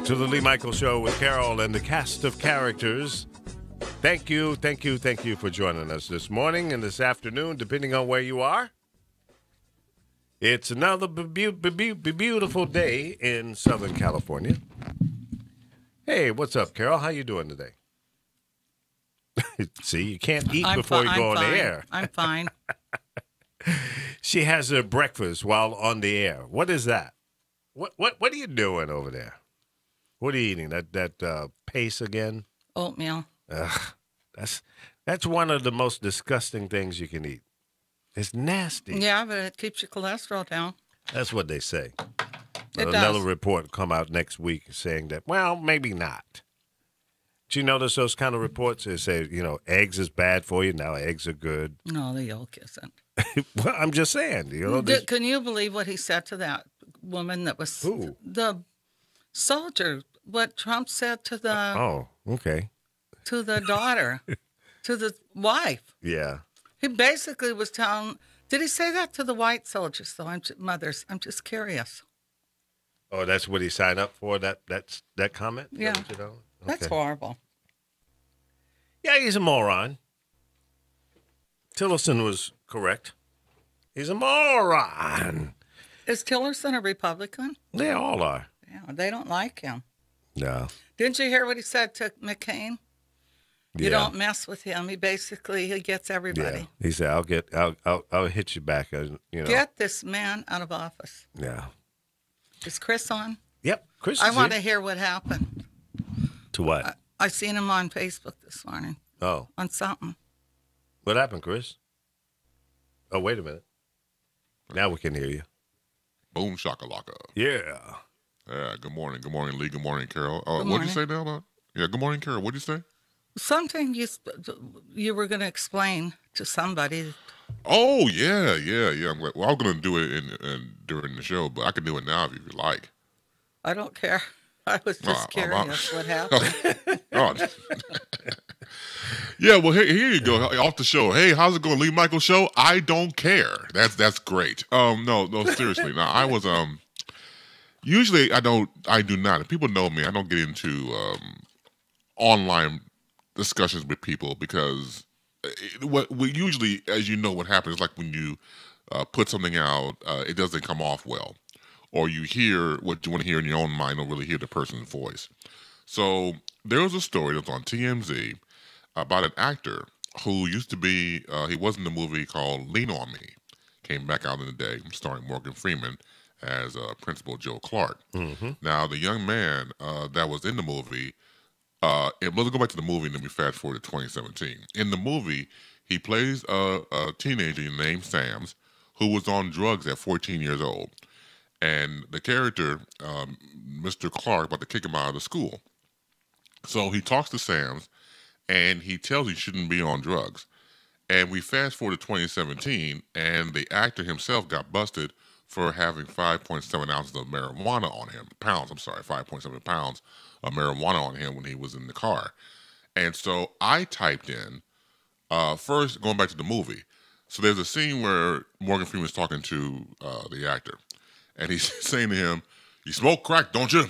to the Lee Michael Show with Carol and the cast of characters. Thank you for joining us this morning and this afternoon, depending on where you are. It's another beautiful day in Southern California. Hey, what's up, Carol? How you doing today? See, you can't eat before you go on the air. I'm fine. She has her breakfast while on the air. What is that? What are you doing over there? What are you eating? That paste again? Oatmeal. Ugh, that's one of the most disgusting things you can eat. It's nasty. Yeah, but it keeps your cholesterol down. That's what they say. It Another does. report come out next week saying that, well, maybe not. Do you notice those kind of reports? They say, eggs is bad for you. Now eggs are good. No, the yolk isn't. Well, I'm just saying. Can you believe what he said to that woman that was Who? The soldier? What Trump said to the Oh, okay. to the daughter, to the wife. Yeah. He basically was telling. Did he say that to the white soldiers? So mothers. I'm just curious. Oh, that's what he signed up for. That comment. Is Yeah. that what you know? That's Okay. horrible. Yeah, he's a moron. Tillerson was correct. He's a moron. Is Tillerson a Republican? They all are. Yeah, they don't like him. No. Didn't you hear what he said to McCain? You Yeah. don't mess with him. He gets everybody. Yeah. He said, I'll hit you back. Get this man out of office. Yeah. Is Chris on? Yep. Chris. I is want to here. hear what happened. To what? I seen him on Facebook this morning Oh. on something. What happened, Chris? Oh, wait a minute. Now we can hear you. Boom shakalaka. Yeah. Yeah, good morning. Good morning, Lee. Good morning, Carol. Good What'd you morning. say now? Yeah, good morning, Carol. What'd you say? Something you were going to explain to somebody. Oh, yeah. I'm glad. Well, I was going to do it during the show, but I can do it now if you like. I don't care. I was just I'm curious what happened. Oh. Yeah, well, here you go. Off the show. Hey, how's it going, Lee Michael Show? I don't care. That's great. No, seriously. Now, I was, usually I do not. If people know me, I don't get into online discussions with people because what usually, as you know, what happens, like when you put something out, it doesn't come off well. Or you hear what you want to hear in your own mind, don't really hear the person's voice. So there was a story that was on TMZ about an actor who used to be, he was in the movie called Lean On Me. Came back out in the day, starring Morgan Freeman as Principal Joe Clark. Mm-hmm. Now, the young man that was in the movie, let's go back to the movie and then we fast forward to 2017. In the movie, he plays a teenager named Sams who was on drugs at 14 years old. And the character, Mr. Clark, about to kick him out of the school. So he talks to Sams, and he tells him he shouldn't be on drugs. And we fast forward to 2017, and the actor himself got busted for having 5.7 ounces of marijuana on him. 5.7 pounds of marijuana on him when he was in the car. And so I typed in, first, going back to the movie. So there's a scene where Morgan Freeman's talking to the actor. And he's saying to him, "You smoke crack, don't you?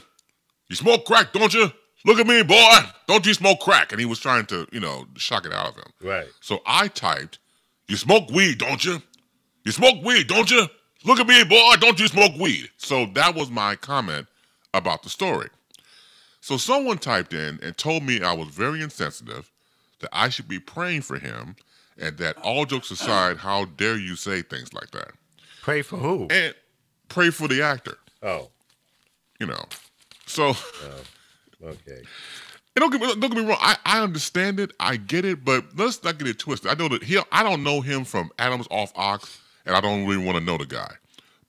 You smoke crack, don't you? Look at me, boy. Don't you smoke crack?" And he was trying to, shock it out of him. Right. So I typed, "You smoke weed, don't you? You smoke weed, don't you? Look at me, boy. Don't you smoke weed?" So that was my comment about the story. So someone typed in and told me I was very insensitive, that I should be praying for him, and that all jokes aside, how dare you say things like that? Pray for who? And pray for the actor, Oh. So, Okay. and don't get me wrong. I understand it. I get it. But let's not get it twisted. I know that I don't know him from Adams off Ox, and I don't really want to know the guy.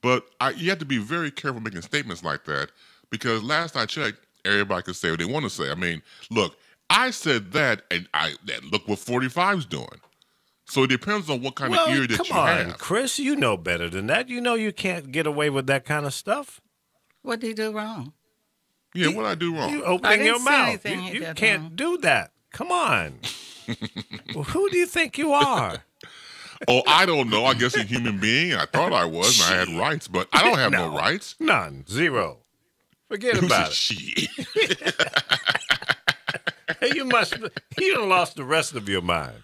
But you have to be very careful making statements like that because last I checked, everybody can say what they want to say. I mean, look, I said that, and look what 45's doing. So it depends on what kind of ear that you have. Come on, Chris. You know better than that. You know you can't get away with that kind of stuff. What did he do wrong? Yeah, what I do wrong? You I opening didn't your see mouth. anything he You did can't wrong. do that. Come on. Well, who do you think you are? Oh, I don't know. I guess a human being. I thought I was, and I had rights, but I don't have no rights. None. Zero. Forget Who about said it. shit? You done lost the rest of your mind.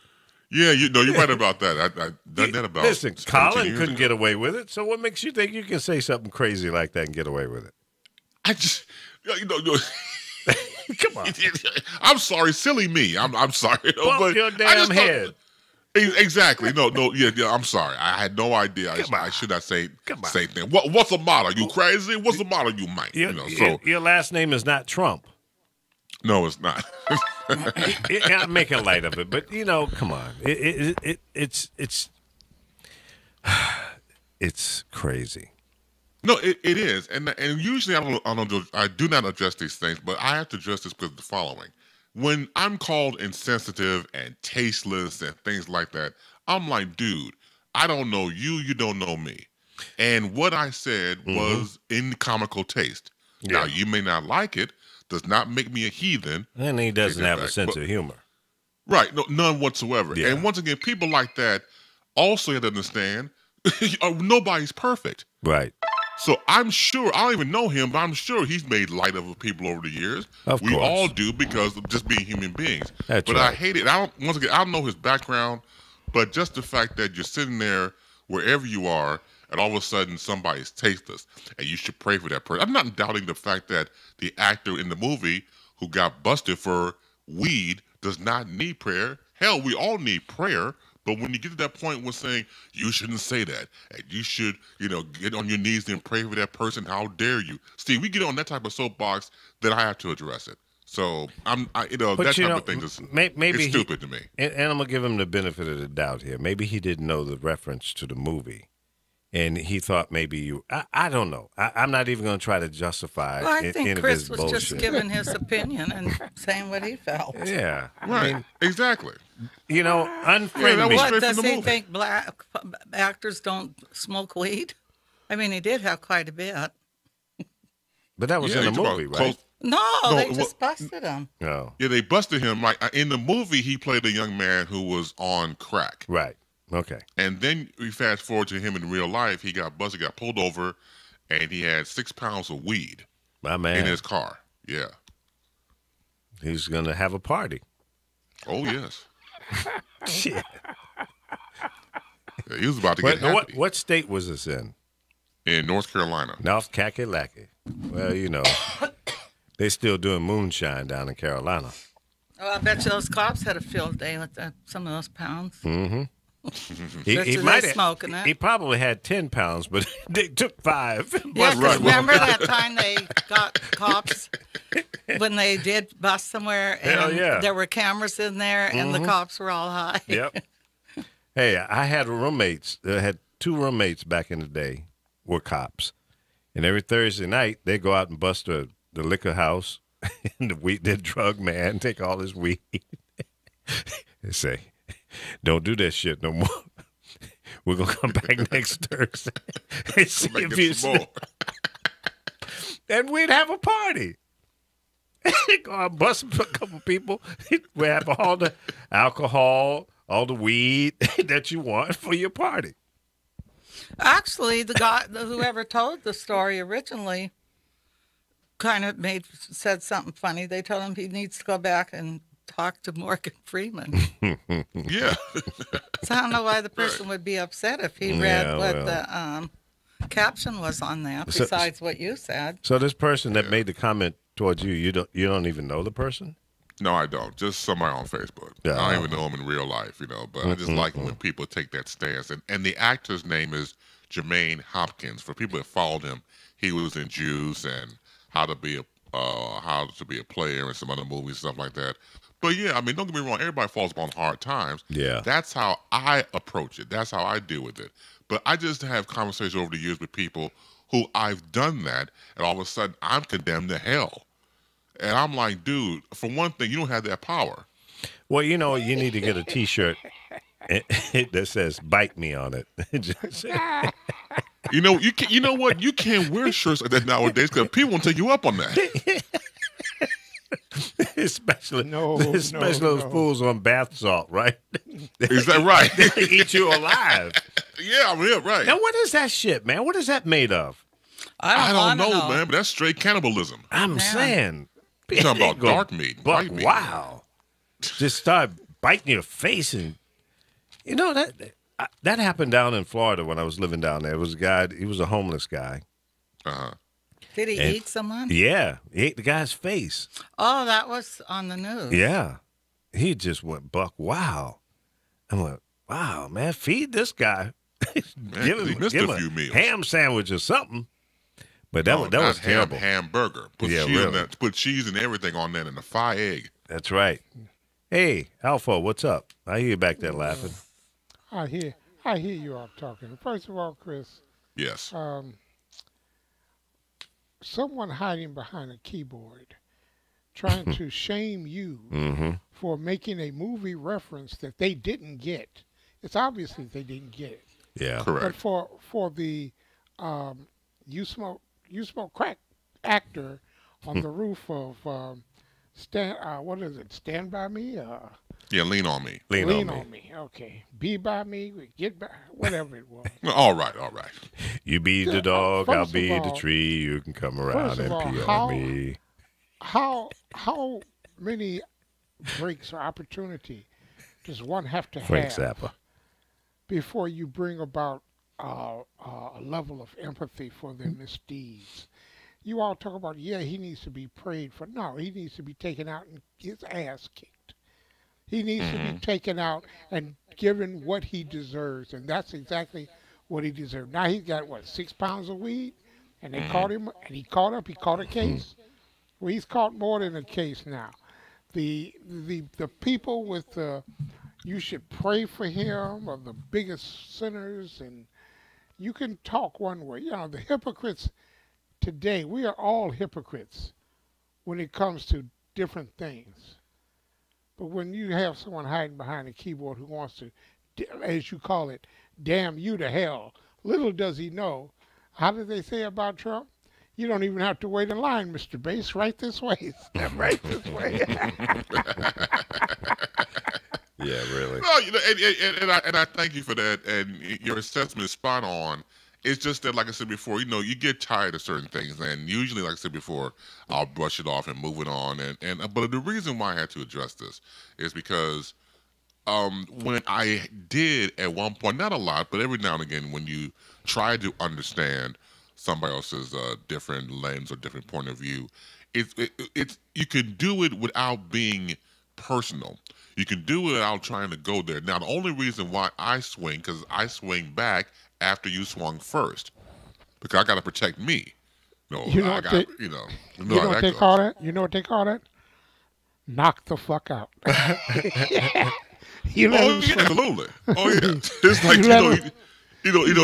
Yeah, you're right about that. I done that about. Listen, 17 Colin years couldn't ago. get away with it. So what makes you think you can say something crazy like that and get away with it? I just, Come on. I'm sorry, silly me. I'm sorry. Bump but your I damn just thought- head. Exactly. No. Yeah. I'm sorry. I had no idea. I should not say thing. What's the matter? You crazy? What's the matter, you mate? Your last name is not Trump. No, it's not. I'm making light of it, but come on. It's crazy. No, it is, and usually I do not address these things, but I have to address this because of the following. When I'm called insensitive and tasteless and things like that, I'm like, dude, I don't know you, you don't know me. And what I said was in comical taste. Yeah. Now, you may not like it, does not make me a heathen. And he doesn't have a sense of humor. Right, no, none whatsoever. Yeah. And once again, people like that also have to understand nobody's perfect. Right. So I'm sure, I don't even know him, but I'm sure he's made light of people over the years. Of we course. all do because of just being human beings. That's but right. I hate it. I don't know his background, but just the fact that you're sitting there wherever you are, and all of a sudden somebody's tasteless, and you should pray for that person. I'm not doubting the fact that the actor in the movie who got busted for weed does not need prayer. Hell, we all need prayer. But when you get to that point where saying you shouldn't say that, and you should, get on your knees and pray for that person, how dare you? See, we get on that type of soapbox that I have to address it. So that type of thing is maybe it's stupid to me. And I'm gonna give him the benefit of the doubt here. Maybe he didn't know the reference to the movie, and he thought maybe you. I don't know. I'm not even gonna try to justify. Well, I any think of Chris his was bullshit. just giving his opinion and saying what he felt. Yeah, Right, I mean, exactly. unfriend that me. was What, straight does from the he movie. think black actors don't smoke weed? I mean, he did have quite a bit. But that was in the you talk movie, about right? No, they well- just busted him. No, Yeah, they busted him. Like in the movie, he played a young man who was on crack. right. Okay. And then we fast forward to him in real life. He got busted, got pulled over, and he had 6 pounds of weed My man, in his car. Yeah. he's gonna have a party. Oh yes. Shit. Yeah, he was about to get happy. What state was this in? In North Carolina. North Kakalaki. Well, they still doing moonshine down in Carolina. Oh, I bet you those cops had a field day with some of those pounds. He might have smoking it. He probably had 10 pounds, but they took 5. Yeah, 'cause right. remember that time they got cops when they did bust somewhere and Hell yeah. there were cameras in there and the cops were all high. Yep. Hey, I had roommates. I had 2 roommates back in the day were cops. And every Thursday night, they go out and bust the liquor house and the drug man, take all his weed. They say, don't do that shit no more. We're going to come back next Thursday and see Make if it you some more. and we'd have a party. Go out and bust a couple people. We have all the alcohol, all the weed that you want for your party. Actually, the guy, whoever told the story originally, kind of said something funny. They told him he needs to go back and talk to Morgan Freeman. Yeah. So I don't know why the person would be upset if he read what the caption was on that. So- Besides what you said. So this person that made the comment towards you, you don't even know the person? No, I don't. Just somebody on Facebook. Yeah. I don't even know him in real life, but I just like when people take that stance. And the actor's name is Jermaine Hopkins. For people that followed him, he was in Juice and How to Be a Player and some other movies and stuff like that. But yeah, I mean, don't get me wrong. Everybody falls upon hard times. Yeah. That's how I approach it. That's how I deal with it. But I just have conversations over the years with people who I've done that, and all of a sudden I'm condemned to hell. And I'm like, dude, for one thing, you don't have that power. Well, you need to get a T-shirt that says "Bite Me" on it. You know what? You can't wear shirts like that nowadays because people won't take you up on that. especially those fools on bath salt, right? Is that right? They eat you alive. Yeah, I'm here, right. Now, what is that shit, man? What is that made of? I don't wanna know, man, but that's straight cannibalism. I'm Yeah. saying. You talking about Go dark meat, buck white meat. wow. Just start biting your face, and that happened down in Florida when I was living down there. It was a guy. He was a homeless guy. Uh-huh. Did he And- eat someone? Yeah, he ate the guy's face. Oh, that was on the news. Yeah, he just went buck wow. I went, wow, man, feed this guy. Man, he missed a few meals. ham sandwich or something. But that was not terrible. Hamburger. Put Yeah, cheese in really. that. Put cheese and everything on that, and a fried egg. That's right. Hey, Alpha, what's up? I hear you back there laughing. I hear you all talking. First of all, Chris, Yes. someone hiding behind a keyboard trying to shame you Mm-hmm. for making a movie reference that they didn't get. It's obviously they didn't get it. Yeah. Correct. But for the you smoke crack actor on the roof of what is it? Stand by me? Yeah, lean on me. Lean on me. Okay. Be by me. Get by. Whatever it was. All right. You be the dog, I'll First of be the all- tree. You can come around first of and all, pee how- on me. How many breaks or opportunity does one have to Frank have Zappa. before you bring about a level of empathy for their misdeeds? You all talk about, he needs to be prayed for. No, he needs to be taken out and his ass kicked. He needs to be taken out and given what he deserves, and that's exactly what he deserved. Now he's got, 6 pounds of weed, and they caught him, and he caught a case. Well, he's caught more than a case now. The people with you should pray for him are the biggest sinners, and you can talk one way. The hypocrites today, we are all hypocrites when it comes to different things. But when you have someone hiding behind a keyboard who wants to, as you call it, damn you to hell, little does he know, how did they say about Trump? You don't even have to wait in line, Mr. Bass. Right this way. Step right this way. Yeah, really. Well, and I thank you for that. And your assessment is spot on. It's just that, like I said before, you get tired of certain things, and usually, like I said before, I'll brush it off and move it on. But the reason why I had to address this is because when I did at one point, not a lot, but every now and again, when you try to understand somebody else's different lens or different point of view, it's you can do it without being personal. You can do it without trying to go there. Now, the only reason why I swing, because I swing back after you swung first, because I got to protect me. No, You know I what got, they- you know You know how what that they goes. call that? You know what they call that? Knock the fuck out. You let Oh him yeah, swing. absolutely. Oh yeah, it's like You let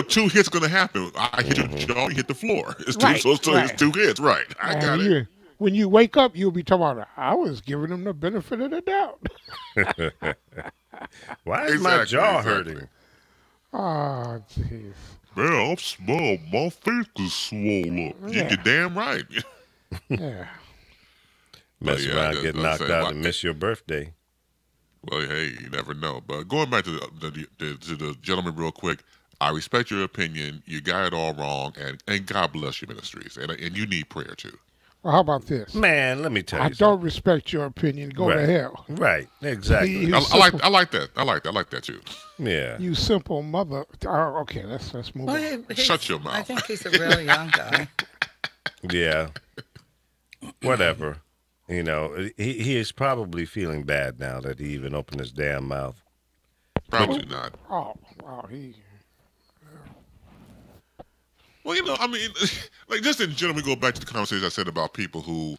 him- 2 hits gonna happen. I hit your jaw, you hit the floor. It's two, Right, so it's right. 2 hits, right? I got it. When you wake up, you'll be talking about, I was giving him the benefit of the doubt. Why is my Exactly, jaw exactly. hurting? Oh, jeez. Man, I'm small. My face is swollen up. Yeah. You're damn right. Yeah. Mess yeah, around, that's get what I'm knocked saying. out, Why- and miss your birthday. Well, hey, you never know. But going back to the gentleman real quick, I respect your opinion. You got it all wrong, and God bless your ministries, and you need prayer too. Well, how about this? Man, let me tell you I something. don't respect your opinion. Go to Right. hell. Right, exactly. You I like that. I like that too. Yeah. You simple mother. Oh, okay, let's move Well, on. he's- Shut your mouth. I think he's a really young guy. Yeah. Whatever. He is probably feeling bad now that he even opened his damn mouth. Probably not. Oh, he. Well, I mean, like just in general, we go back to the conversation I said about people who.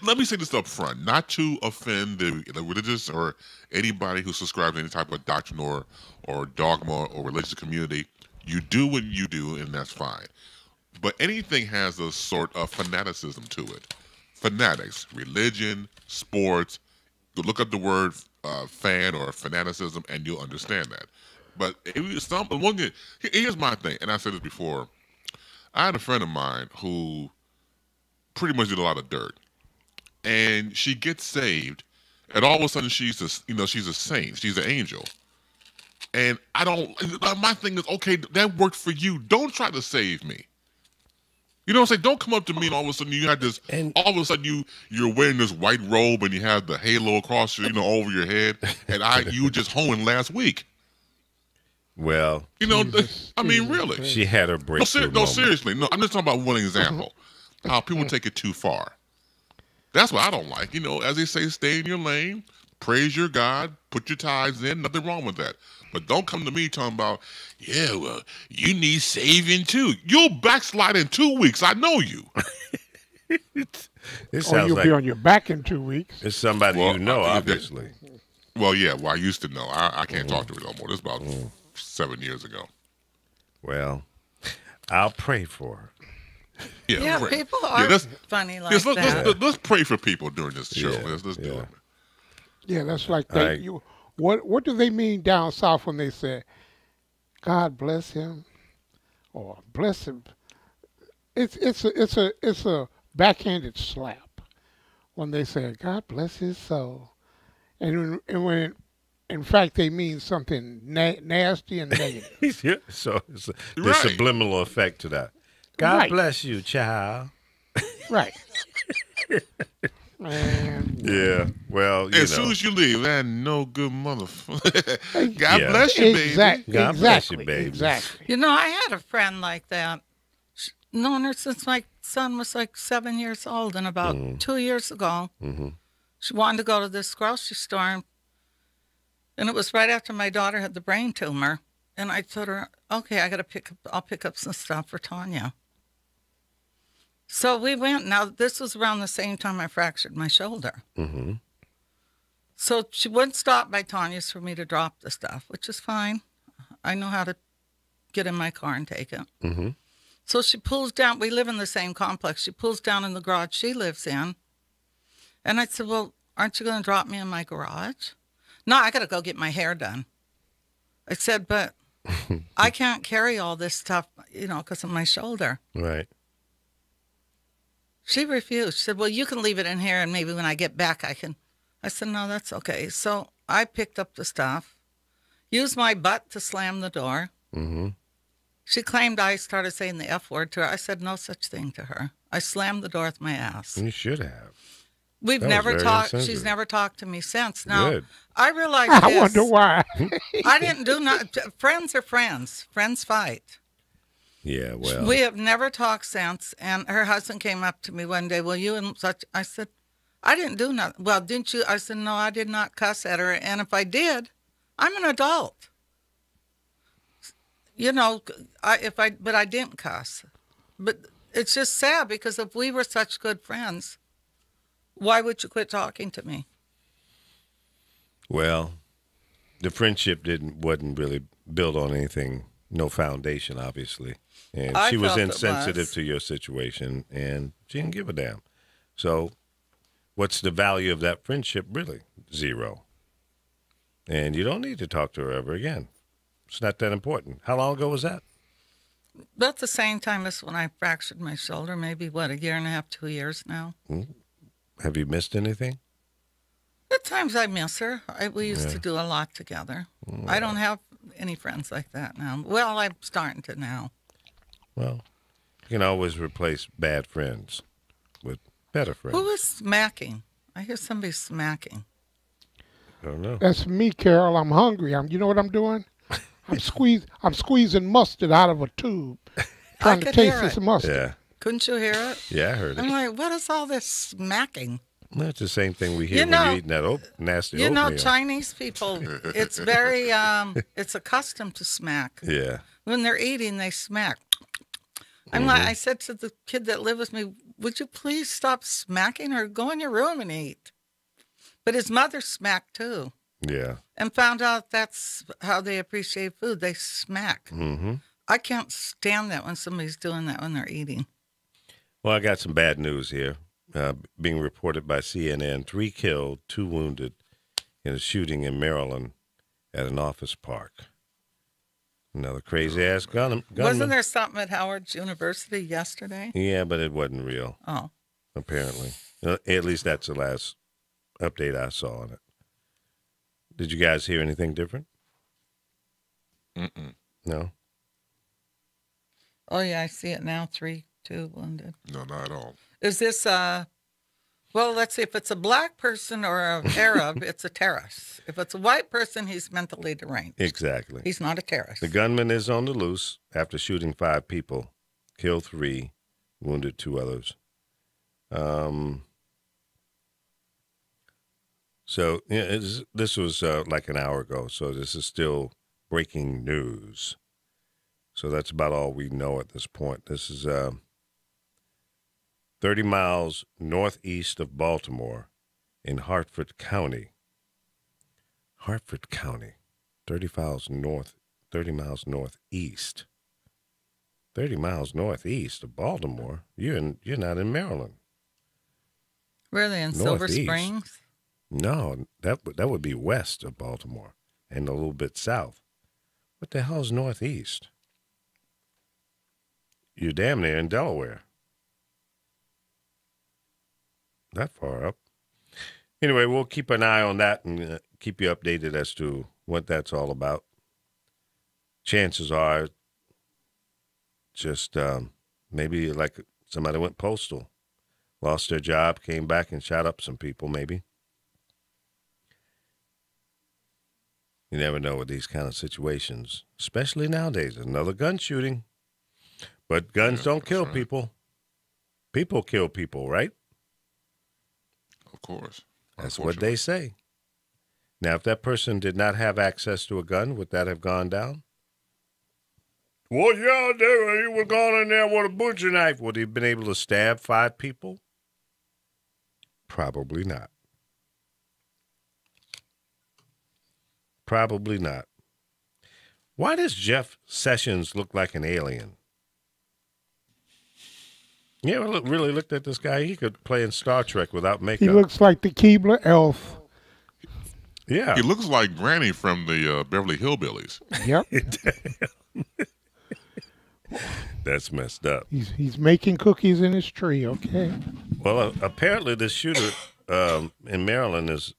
Let me say this up front, not to offend the religious or anybody who subscribes to any type of doctrine or dogma or religious community. You do what you do, and that's fine. But anything has a sort of fanaticism to it. Fanatics, religion, sports. Look up the word fan or fanaticism, and you'll understand that. But here's my thing, and I said this before. I had a friend of mine who pretty much did a lot of dirt, and she gets saved, and all of a sudden she's a saint, she's an angel. And I don't. My thing is, okay, that worked for you. Don't try to save me. You know what I'm saying? Don't come up to me and all of a sudden you had this. And- all of a sudden you're wearing this white robe and you have the halo across your, over your head, and you were just hoeing last week. Well, You know, Jesus, I mean, Jesus really. Christ. she had her breakthrough No, moment. seriously. No, I'm just talking about one example. How people take it too far. That's what I don't like. You know, as they say, stay in your lane, praise your God, put your tithes in. Nothing wrong with that. But don't come to me talking about, yeah, well, you need saving too. You'll backslide in 2 weeks. I know you. It Or sounds you'll like be on your back in 2 weeks. it's somebody Well, you know, yeah, obviously. Well, yeah, I used to know. I can't talk to her no more. This is about 7 years ago. Well, I'll pray for her. Yeah, pray. people Yeah, are funny like let's, that. let's pray for people during this show. Yeah, Let's do yeah. it. Yeah, that's like I- that. What do they mean down south when they say, "God bless him," or "bless him"? It's a backhanded slap when they say, "God bless his soul," and when in fact they mean something nasty and negative. Yeah, so it's the Right. subliminal effect to that. God Right. bless you, child. Right. And Yeah. Well, you As soon know. as you leave, that no good motherfucker. God Yeah. bless you, baby. God bless you, exactly, baby. exactly. You know, I had a friend like that. Known her since my son was like 7 years old, and about 2 years ago, she wanted to go to this grocery store, and it was right after my daughter had the brain tumor. And I told her, "Okay, I'll pick up some stuff for Tanya." So we went. Now this was around the same time I fractured my shoulder. Mm-hmm. So she wouldn't stop by Tanya's for me to drop the stuff, which is fine. I know how to get in my car and take it. Mm-hmm. So she pulls down. We live in the same complex. She pulls down in the garage she lives in. And I said, "Well, aren't you going to drop me in my garage?" "No, I got to go get my hair done." I said, "But I can't carry all this stuff, because of my shoulder." Right. She refused. She said, "Well, you can leave it in here, and maybe when I get back, I can." I said, "No, that's okay." So I picked up the stuff, used my butt to slam the door. Mm-hmm. She claimed I started saying the F word to her. I said no such thing to her. I slammed the door with my ass. You should have. We've That was never very talked. insensitive. She's never talked to me since. Now, Good. I realize I this. wonder why. I didn't do not. Friends are friends. Friends fight. Yeah, well. We have never talked since. And her husband came up to me one day. "Well, you and such." I said, "I didn't do nothing." "Well, didn't you?" I said, "No, I did not cuss at her. And if I did, I'm an adult. But I didn't cuss. But it's just sad because if we were such good friends, why would you quit talking to me?" Well, the friendship wasn't really built on anything, no foundation, obviously. And I she was felt it insensitive was. to your situation, and she didn't give a damn. So what's the value of that friendship, really? Zero. And you don't need to talk to her ever again. It's not that important. How long ago was that? About the same time as when I fractured my shoulder, maybe, a year and a half, 2 years now. Have you missed anything? At times I miss her. We used Yeah. to do a lot together. I don't have any friends like that now. Well, I'm starting to now. Well, you can always replace bad friends with better friends. Who is smacking? I hear somebody smacking. I don't know. That's me, Carol. I'm hungry. You know what I'm doing? I'm squeezing mustard out of a tube, trying to could taste hear this it. mustard. Yeah. Couldn't you hear it? Yeah, I heard I'm it. like, what is all this smacking? That's the same thing we hear You know- when you're eating that nasty You know, oatmeal. Chinese people, it's very, it's accustomed to smack. Yeah. When they're eating, they smack. I'm like, I said to the kid that lived with me, "Would you please stop smacking or go in your room and eat?" But his mother smacked too, Yeah. and found out that's how they appreciate food. They smack. Mm-hmm. I can't stand that when somebody's doing that when they're eating. Well, I got some bad news here. Being reported by CNN, 3 killed, 2 wounded in a shooting in Maryland at an office park. Another crazy-ass gunman. Wasn't there something at Howard University yesterday? Yeah, but it wasn't real, Oh, apparently. At least that's the last update I saw on it. Did you guys hear anything different? Mm-mm. No? oh yeah, I see it now. 3 2 wounded. No, not at all. Is this well, let's see. If it's a black person or an Arab, it's a terrorist. If it's a white person, he's mentally deranged. Exactly. He's not a terrorist. The gunman is on the loose after shooting 5 people, killed 3, wounded 2 others. So this was like an hour ago, so this is still breaking news. So that's about all we know at this point. This is 30 miles northeast of Baltimore in Hartford County. Hartford County, 30 miles northeast. 30 miles northeast of Baltimore. You're not in Maryland. Really, in Silver Northeast. Springs? No, that would be west of Baltimore and a little bit south. What the hell's northeast? You're damn near in Delaware. That far up. Anyway, we'll keep an eye on that and keep you updated as to what that's all about. Chances are just maybe like somebody went postal, lost their job, came back and shot up some people maybe. You never know with these kind of situations, especially nowadays. Another gun shooting. But guns don't kill people. People kill people, right? Of course. That's what they say. Now, if that person did not have access to a gun, would that have gone down? Well, yeah, he was gone in there with a butcher knife. Would he have been able to stab 5 people? Probably not. Probably not. Why does Jeff Sessions look like an alien? You ever really looked at this guy? He could play in Star Trek without makeup. He looks like the Keebler elf. Yeah. He looks like Granny from the Beverly Hillbillies. Yep. That's messed up. He's making cookies in his tree, okay? Well, apparently this shooter in Maryland is,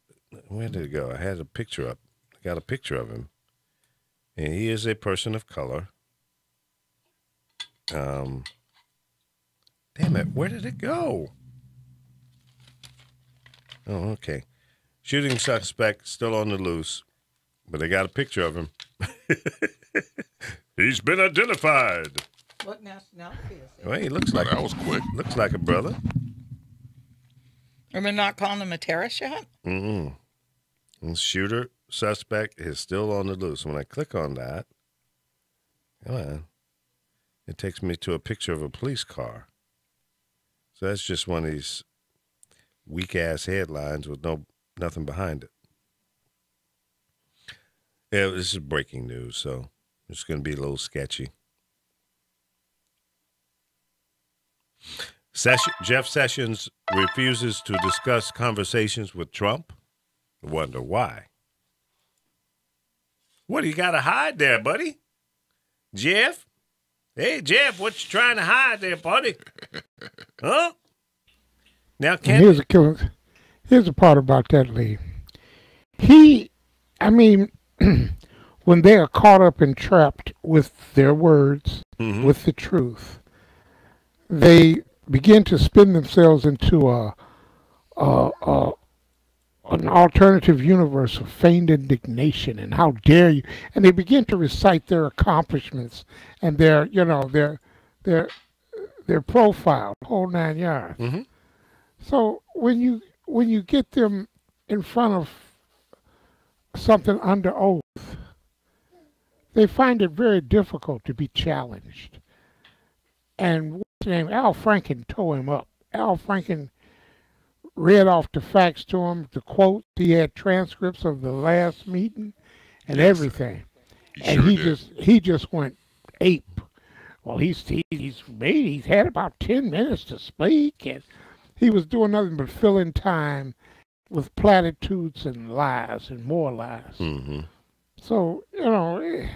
where did it go? I had a picture up. I got a picture of him. And he is a person of color. Damn it, where did it go? Oh, okay. Shooting suspect still on the loose, but they got a picture of him. He's been identified. What nationality is he? Well, he looks like That was quick. Looks like a brother. Are we not calling him a terrorist yet? And shooter suspect is still on the loose. When I click on that, it takes me to a picture of a police car. So that's just one of these weak ass headlines with nothing behind it. Yeah, this is breaking news, so it's going to be a little sketchy. Jeff Sessions refuses to discuss conversations with Trump. I wonder why. What do you got to hide there, buddy? Jeff? Hey, Jeff, what you trying to hide there, buddy? Huh? Now, Here's the part about that lead. When they are caught up and trapped with their words, with the truth, they begin to spin themselves into an alternative universe of feigned indignation and how dare you, and they begin to recite their accomplishments and their profile, whole 9 yards. Mm-hmm. So when you get them in front of something under oath, they find it very difficult to be challenged. And what's his name? Al Franken tore him up. Al Franken read off the facts to him, the quotes. He had transcripts of the last meeting and everything. He just went ape. Well, he's had about 10 minutes to speak, and he was doing nothing but filling time with platitudes and lies and more lies. Mm-hmm. So, when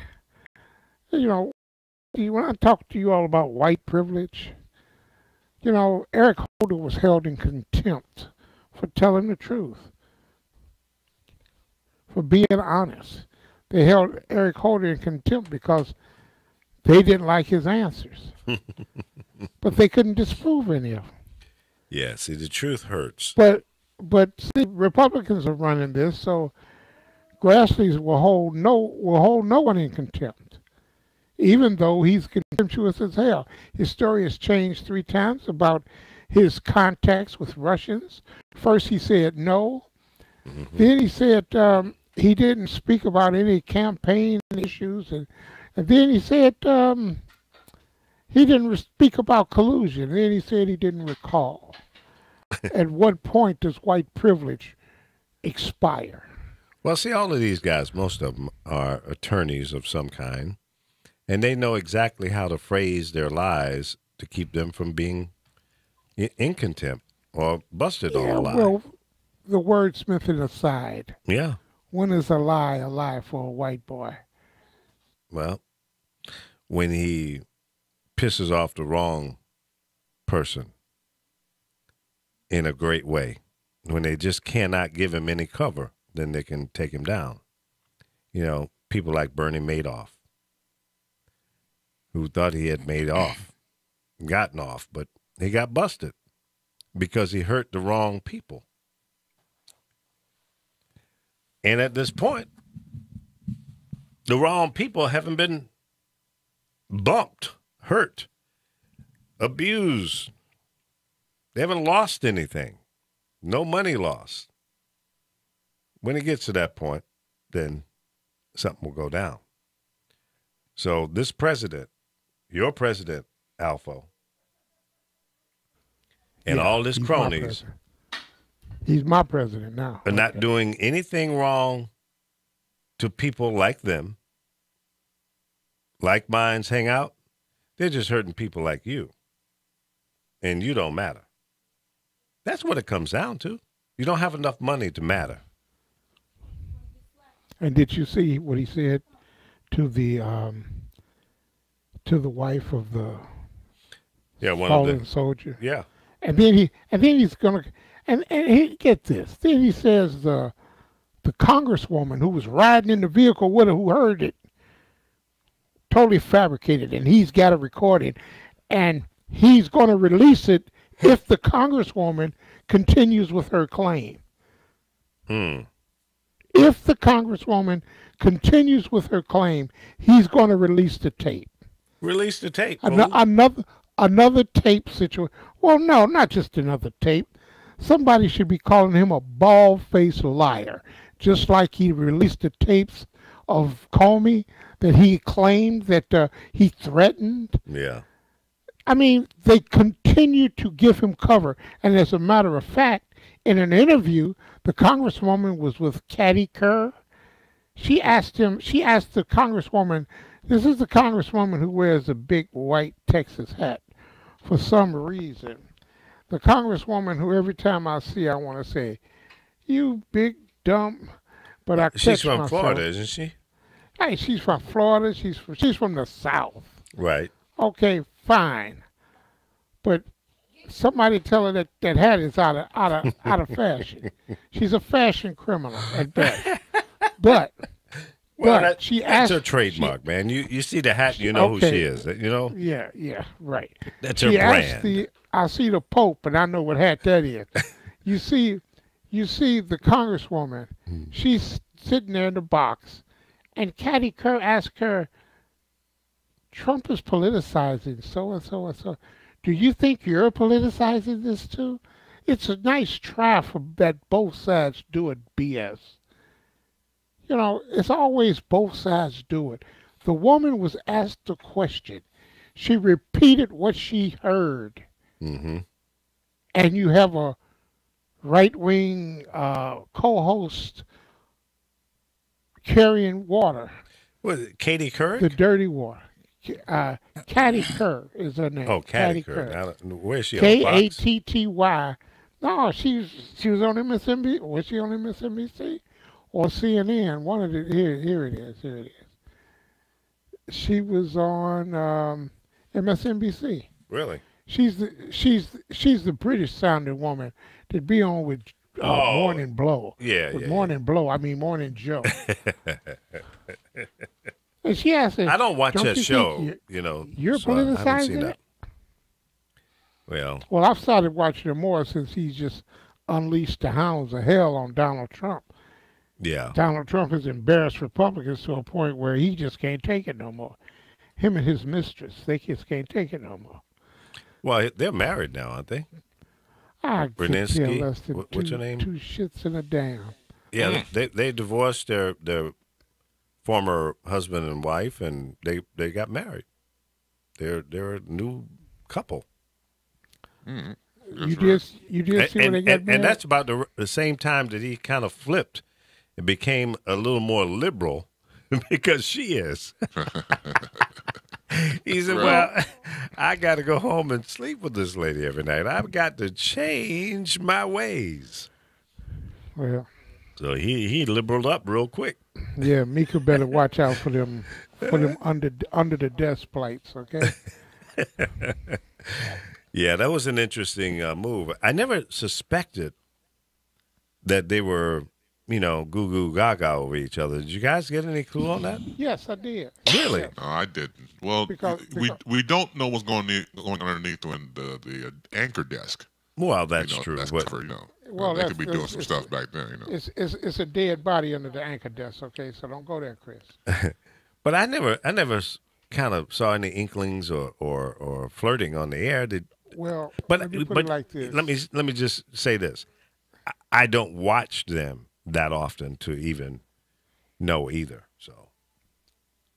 I talk to you all about white privilege, Eric Holder was held in contempt for telling the truth, for being honest. They held Eric Holder in contempt because they didn't like his answers. but they couldn't disprove any of them. Yeah, see, the truth hurts. But see, Republicans are running this, so Grassley will hold no one in contempt, even though he's contemptuous as hell. His story has changed 3 times about his contacts with Russians. First, he said no. Then he said he didn't speak about any campaign issues, and then he said he didn't speak about collusion. Then he said he didn't recall. At what point does white privilege expire? Well, see, all of these guys, most of them are attorneys of some kind, and they know exactly how to phrase their lies to keep them from being in contempt or busted on a lie. Well, the wordsmithing aside, Yeah. when is a lie for a white boy? Well, when he pisses off the wrong person in a great way, when they just cannot give him any cover, then they can take him down. You know, people like Bernie Madoff, who thought he had gotten off, but he got busted because he hurt the wrong people. And at this point, the wrong people haven't been bumped, hurt, abused. They haven't lost anything. No money lost. When it gets to that point, then something will go down. So this president, your president, Alpha, and all his cronies he's my president now. are not doing anything wrong to people like them. Like minds hang out. They're just hurting people like you. And you don't matter. That's what it comes down to. You don't have enough money to matter. And did you see what he said to the wife of the fallen soldier? Yeah. And then he's gonna and he get this. Then he says the congresswoman who was riding in the vehicle with her, who heard it, totally fabricated, and he's got it recorded, and he's going to release it if the congresswoman continues with her claim. If the congresswoman continues with her claim, he's going to release the tape. Release the tape. Another tape situation. Well, no, not just another tape. Somebody should be calling him a bald-faced liar, just like he released the tapes of Comey that he claimed that he threatened. Yeah. I mean, they continue to give him cover. And as a matter of fact, in an interview, the congresswoman was with Katie Kerr. She asked the congresswoman, this is the congresswoman who wears a big white Texas hat for some reason. The congresswoman who every time I see, I want to say, you big dumb. But I She's from myself. Florida, isn't she? Hey, she's from Florida. She's from the South. Right. Okay, fine. But somebody tell her that hat is out of fashion. She's a fashion criminal at best. But she asked. That's her trademark, man. You see the hat, you know who she is. You know. Yeah, right. That's her brand. I see the Pope, and I know what hat that is. You see the congresswoman. She's sitting there in the box, and Katie Kerr asked her, Trump is politicizing so and so and so. Do you think you're politicizing this too? It's a nice try that both sides do it BS. You know, it's always both sides do it. The woman was asked a question. She repeated what she heard. Mm-hmm. And you have a right-wing co-host carrying water. What is it, Katie Couric? The dirty water. Katie Kerr is her name. Oh, Katie Couric. Where is she? Katty. No, she was on MSNBC. Was she on MSNBC or CNN? One of the here it is. She was on MSNBC. Really? She's the British sounding woman that be on with Morning Blow. Morning Blow. I mean Morning Joe. And she asked him, I don't watch that show. You know, You're so I haven't politicizing seen it. Well, Well, I've started watching him more since he's just unleashed the hounds of hell on Donald Trump. yeah. Donald Trump has embarrassed Republicans to a point where he just can't take it no more. Him and his mistress, they just can't take it no more. Well, they're married now, aren't they? I could care Brzezinski? less than What's her name? two shits in a damn. Yeah, they divorced their former husband and wife, and they got married. They're a new couple. Mm. You did see when they got married? And that's about the same time that he kind of flipped and became a little more liberal because she is. He said, well, I got to go home and sleep with this lady every night. I've got to change my ways. Well, So he liberaled up real quick. yeah, Mika better watch out for them under the desk plates, okay? Yeah, that was an interesting move. I never suspected that they were, goo goo gaga over each other. Did you guys get any clue on that? Yes, I did. Really? No, I didn't. Well, Because- we don't know what's going underneath in the anchor desk. Well, that's You know, true. That's but for, Well, they that's- could be doing some stuff back there. It's a dead body under the anchor desk, okay? So don't go there, Chris. but I never kind of saw any inklings or flirting on the air. Well, But let me put it like this. let me just say this: I don't watch them that often to even know either. So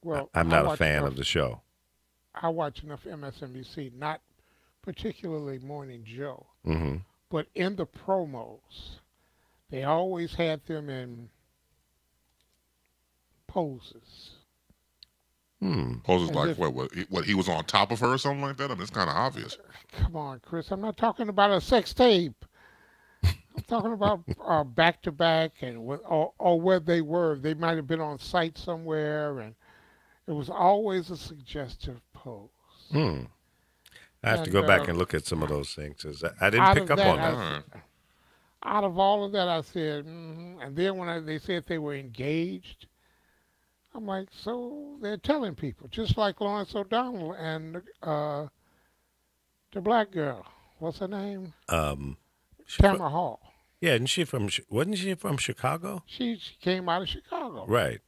well, I'm I not a watch fan enough- of the show. I watch enough MSNBC, not particularly Morning Joe, Hmm. but in the promos, they always had them in poses. Poses As like if- what he was on top of her or something like that. I mean, it's kind of obvious. Come on, Chris. I'm not talking about a sex tape. I'm talking about back to back and or where they were. They might have been on site somewhere, and it was always a suggestive pose. I have to And, go back and look at some of those things. 'Cause I didn't out pick of up that, on I- that. All right. Out of all of that, I said, and then when they said they were engaged, I'm like, so they're telling people, just like Lawrence O'Donnell and the black girl. What's her name? Tamara Hall. Yeah, wasn't she from Chicago? She came out of Chicago. Right.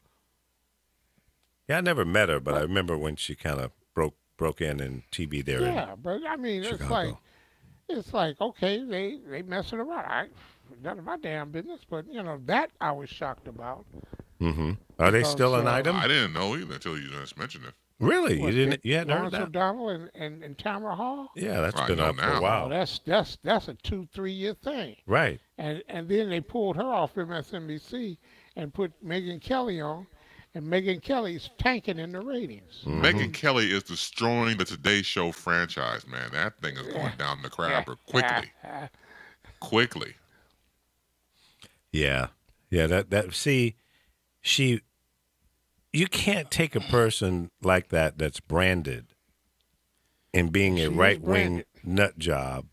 Yeah, I never met her, but I remember when she kind of broke in TV there. Yeah, but I mean, Chicago. it's like okay, they messing around. None of my damn business, but that I was shocked about. Mm-hmm. Are they Because, still an item? I didn't know either until you just mentioned it. Really? What, You hadn't heard Lawrence that? O'Donnell and Tamara Hall. Yeah, that's I been know out for a now. Oh, while. that's a 2-3 year thing. Right. And then they pulled her off MSNBC and put Megyn Kelly on, and Megyn Kelly's tanking in the ratings. Megyn Kelly is destroying the Today Show franchise, man. That thing is going down the crapper quickly. Quickly. Yeah. Yeah, that see, you can't take a person like that that's branded and being She a is right wing branded. nut job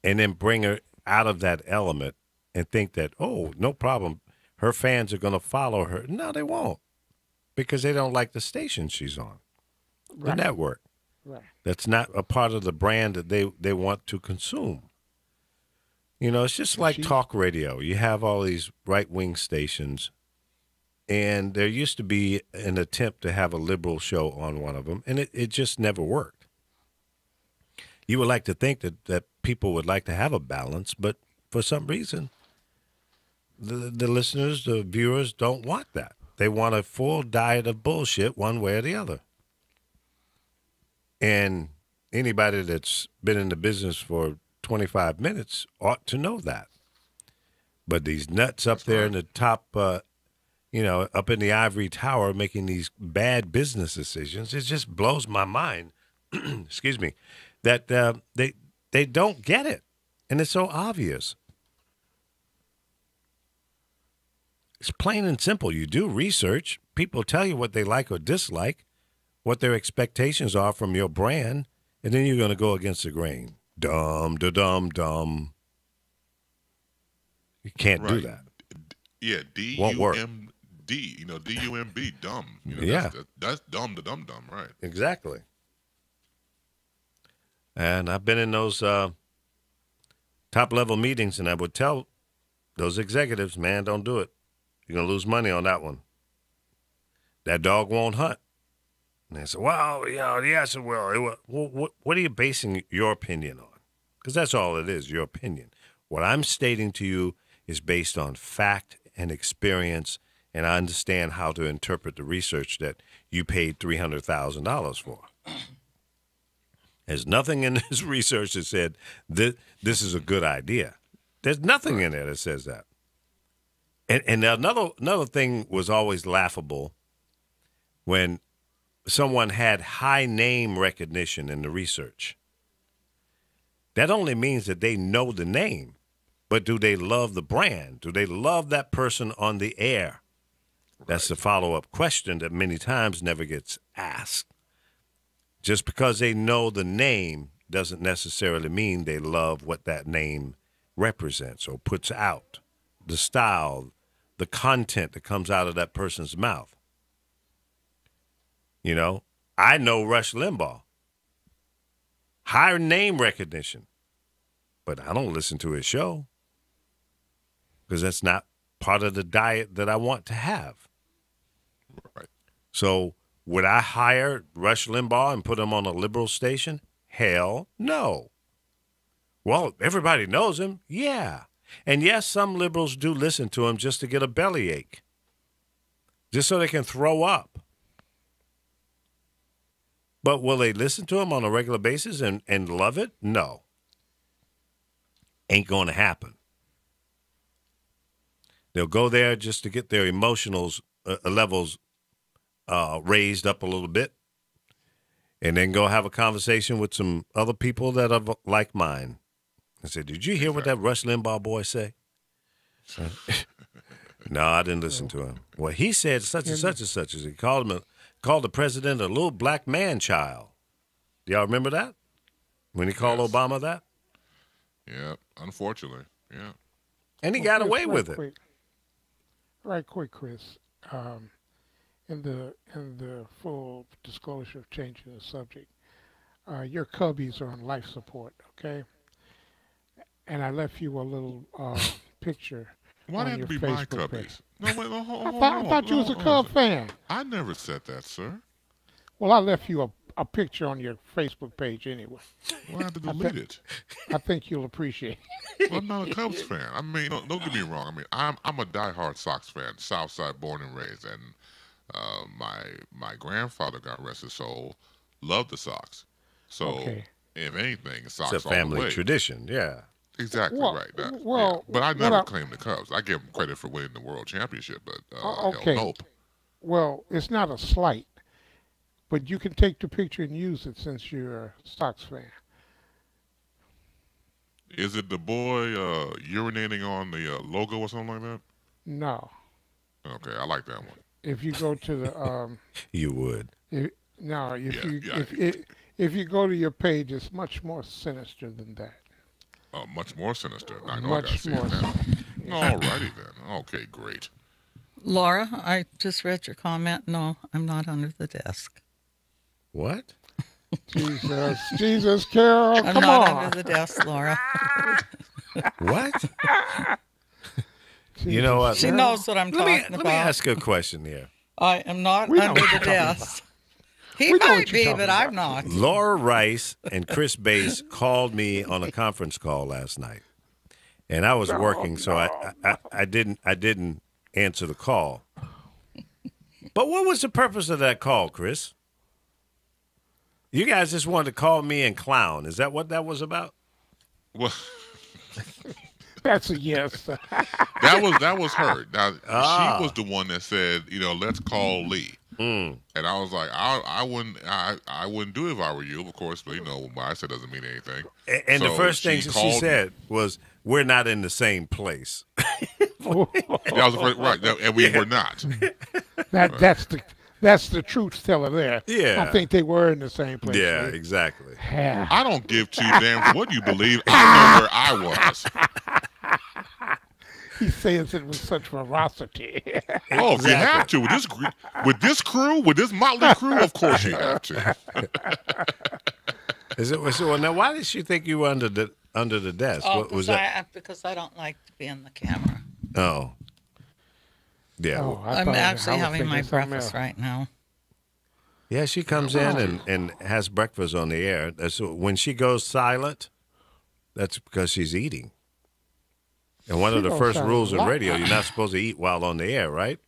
and then bring her out of that element and think that, oh, no problem, her fans are going to follow her. No, they won't, because they don't like the station she's on, the Right. network. Right. That's not a part of the brand that they want to consume. It's just like She- talk radio. You have all these right-wing stations, and there used to be an attempt to have a liberal show on one of them, and it just never worked. You would like to think that people would like to have a balance, but for some reason, the listeners, the viewers don't want that. They want a full diet of bullshit one way or the other. And anybody that's been in the business for 25 minutes ought to know that. But these nuts up there in the top, up in the ivory tower making these bad business decisions, it just blows my mind, excuse me, that they don't get it. And it's so obvious. It's plain and simple. You do research. People tell you what they like or dislike, what their expectations are from your brand, and then you're going to go against the grain. Dumb. You can't do Right. that. Yeah, Won't work. D-U-M-D, D-U-M-B, dumb. Yeah. That's dumb to dumb, right? Exactly. And I've been in those top-level meetings, and I would tell those executives, man, don't do it. You're going to lose money on that one. That dog won't hunt. And they said, well, yes, it will. What are you basing your opinion on? Because that's all it is, your opinion. What I'm stating to you is based on fact and experience, and I understand how to interpret the research that you paid $300,000 for. There's nothing in this research that said this is a good idea. There's nothing in there that says that. And another thing was always laughable when someone had high name recognition in the research. That only means that they know the name, but do they love the brand? Do they love that person on the air? That's the follow-up question that many times never gets asked. Just because they know the name doesn't necessarily mean they love what that name represents or puts out, the style, the content that comes out of that person's mouth. You know, I know Rush Limbaugh. Higher name recognition. But I don't listen to his show because that's not part of the diet that I want to have. Right. So would I hire Rush Limbaugh and put him on a liberal station? Hell no. Well, everybody knows him. Yeah. And yes, some liberals do listen to him just to get a bellyache, just so they can throw up. But will they listen to him on a regular basis and love it? No. Ain't going to happen. They'll go there just to get their emotional levels raised up a little bit, and then go have a conversation with some other people that are like mine. I said, did you hear what that Rush Limbaugh boy say? No, I didn't listen to him. Well, he said such and such and such. He called the president a little black man child. Do y'all remember that? When he called Obama that? Yeah, unfortunately, yeah. And he got away with it. Right quick, Chris. In the full disclosure of changing the subject, your cubbies are on life support, okay? And I left you a little picture. Why on did it your be my Facebook cubbies? page. No, wait, no, hold I on. thought you was a Cub fan. I never said that, sir. Well, I left you a picture on your Facebook page anyway. Well, I had to delete it. I think you'll appreciate it. Well, I'm not a Cubs fan. I mean, don't get me wrong. I mean, I'm a diehard Sox fan, Southside born and raised, and my grandfather, God rest his soul, loved the Sox. So, Okay. if anything, Sox It's a all the family way. tradition, yeah. Exactly Well, right. That, well, yeah. But I what never I- claimed the Cubs. I give them credit for winning the World Championship, but Okay. nope. Well, it's not a slight, but you can take the picture and use it since you're a Sox fan. Is it the boy urinating on the logo or something like that? No. Okay, I like that one. If you go to the You would. if you go to your page, it's much more sinister than that. Much more sinister. I know Much I gotta see more it now. All righty then. Okay, great. Laura, I just read your comment. No, I'm not under the desk. What? Jesus, Carol, I'm come not on. under the desk, Laura. What? You know what? She knows what I'm Let me talking about. ask a question here. I am not We know under what the you're talking desk. He We know might what you're be, talking but about. I'm not. Laura Rice and Chris Bass called me on a conference call last night, and I was working, so I didn't answer the call. But what was the purpose of that call, Chris? You guys just wanted to call me and clown. Is that what that was about? Well, That's a yes. that was her. Now Ah. she was the one that said, let's call Lee. And I was like, I wouldn't do it if I were you, of course. But what I said doesn't mean anything. And the So first thing she called- said was, "We're not in the same place." That was the first, right, and we were not. That's the truth teller there. Yeah. I think they were in the same place. Yeah, exactly. Yeah. I don't give two damns what you believe. I know where I was. He says it with such ferocity. Oh, if you have to with this crew, with this motley crew, of course you have to. Is it? So now, why did she think you were under the desk? Oh, What was that? because I don't like to be in the camera. Oh, yeah. Oh, I I'm thought- I actually was having my thinking something breakfast else. right now. Yeah, she comes in and has breakfast on the air. So when she goes silent, that's because she's eating. And one She of the goes first silent rules a in lot. radio, you're not supposed to eat while on the air, right?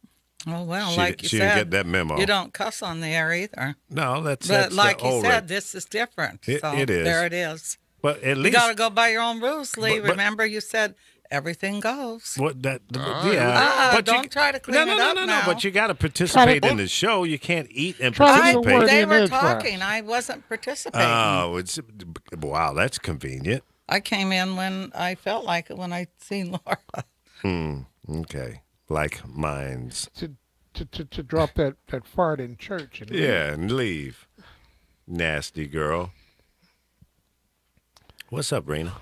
Oh, well, She like di- you she said, didn't get that memo. you don't cuss on the air either. No, But that's like the you old said, rate. this is different. It- So it is. there it is. But at You least got to go by your own rules, Lee. But- Remember, you said everything goes. what that Ah, yeah. But don't try to clean no, it no, up no, now. But you got to participate in the show. You can't eat and Try to participate. get a word They in were edgewise. talking. I wasn't participating. Oh, it's wow. That's convenient. I came in when I felt like it when I seen Laura. Okay, like mines. To drop that fart in church. And Yeah, and leave. Nasty girl. What's up, Rena?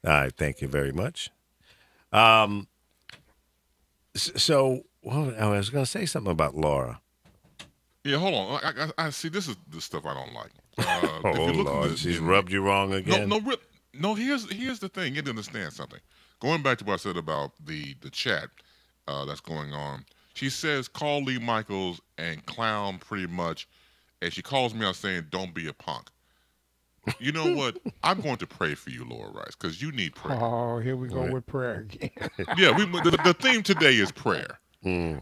All right, thank you very much. So, well, I was going to say something about Laura. Yeah, hold on. I see. This is the stuff I don't like. Oh, if you look at Lord, this she's in- rubbed you wrong again. No. Here's the thing. You need to understand something. Going back to what I said about the chat that's going on. She says call Lee Michaels and clown pretty much, and she calls me out saying don't be a punk. You know what? I'm going to pray for you, Laura Rice, because you need prayer. Oh, here we go with prayer again. Yeah, the theme today is prayer. Mm.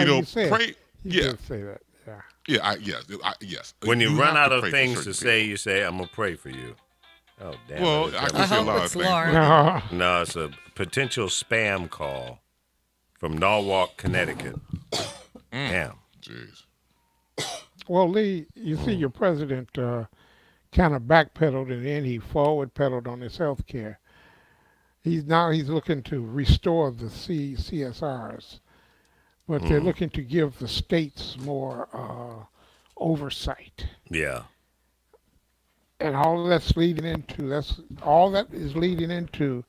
You said, pray. You Yeah, did say that. Yeah. yeah, yes. When you run have out to of pray for things certain to people. say, you say, I'm going to pray for you. Oh, damn Well, it. I Is can that say a hope lot of it's things. Laura. but- No. No, it's a potential spam call from Norwalk, Connecticut. Damn. Jeez. Well, Lee, you see, your president kind of backpedaled and then he forward pedaled on his health care. He's looking to restore the CSRs, but they're looking to give the states more oversight. Yeah. And all that is leading into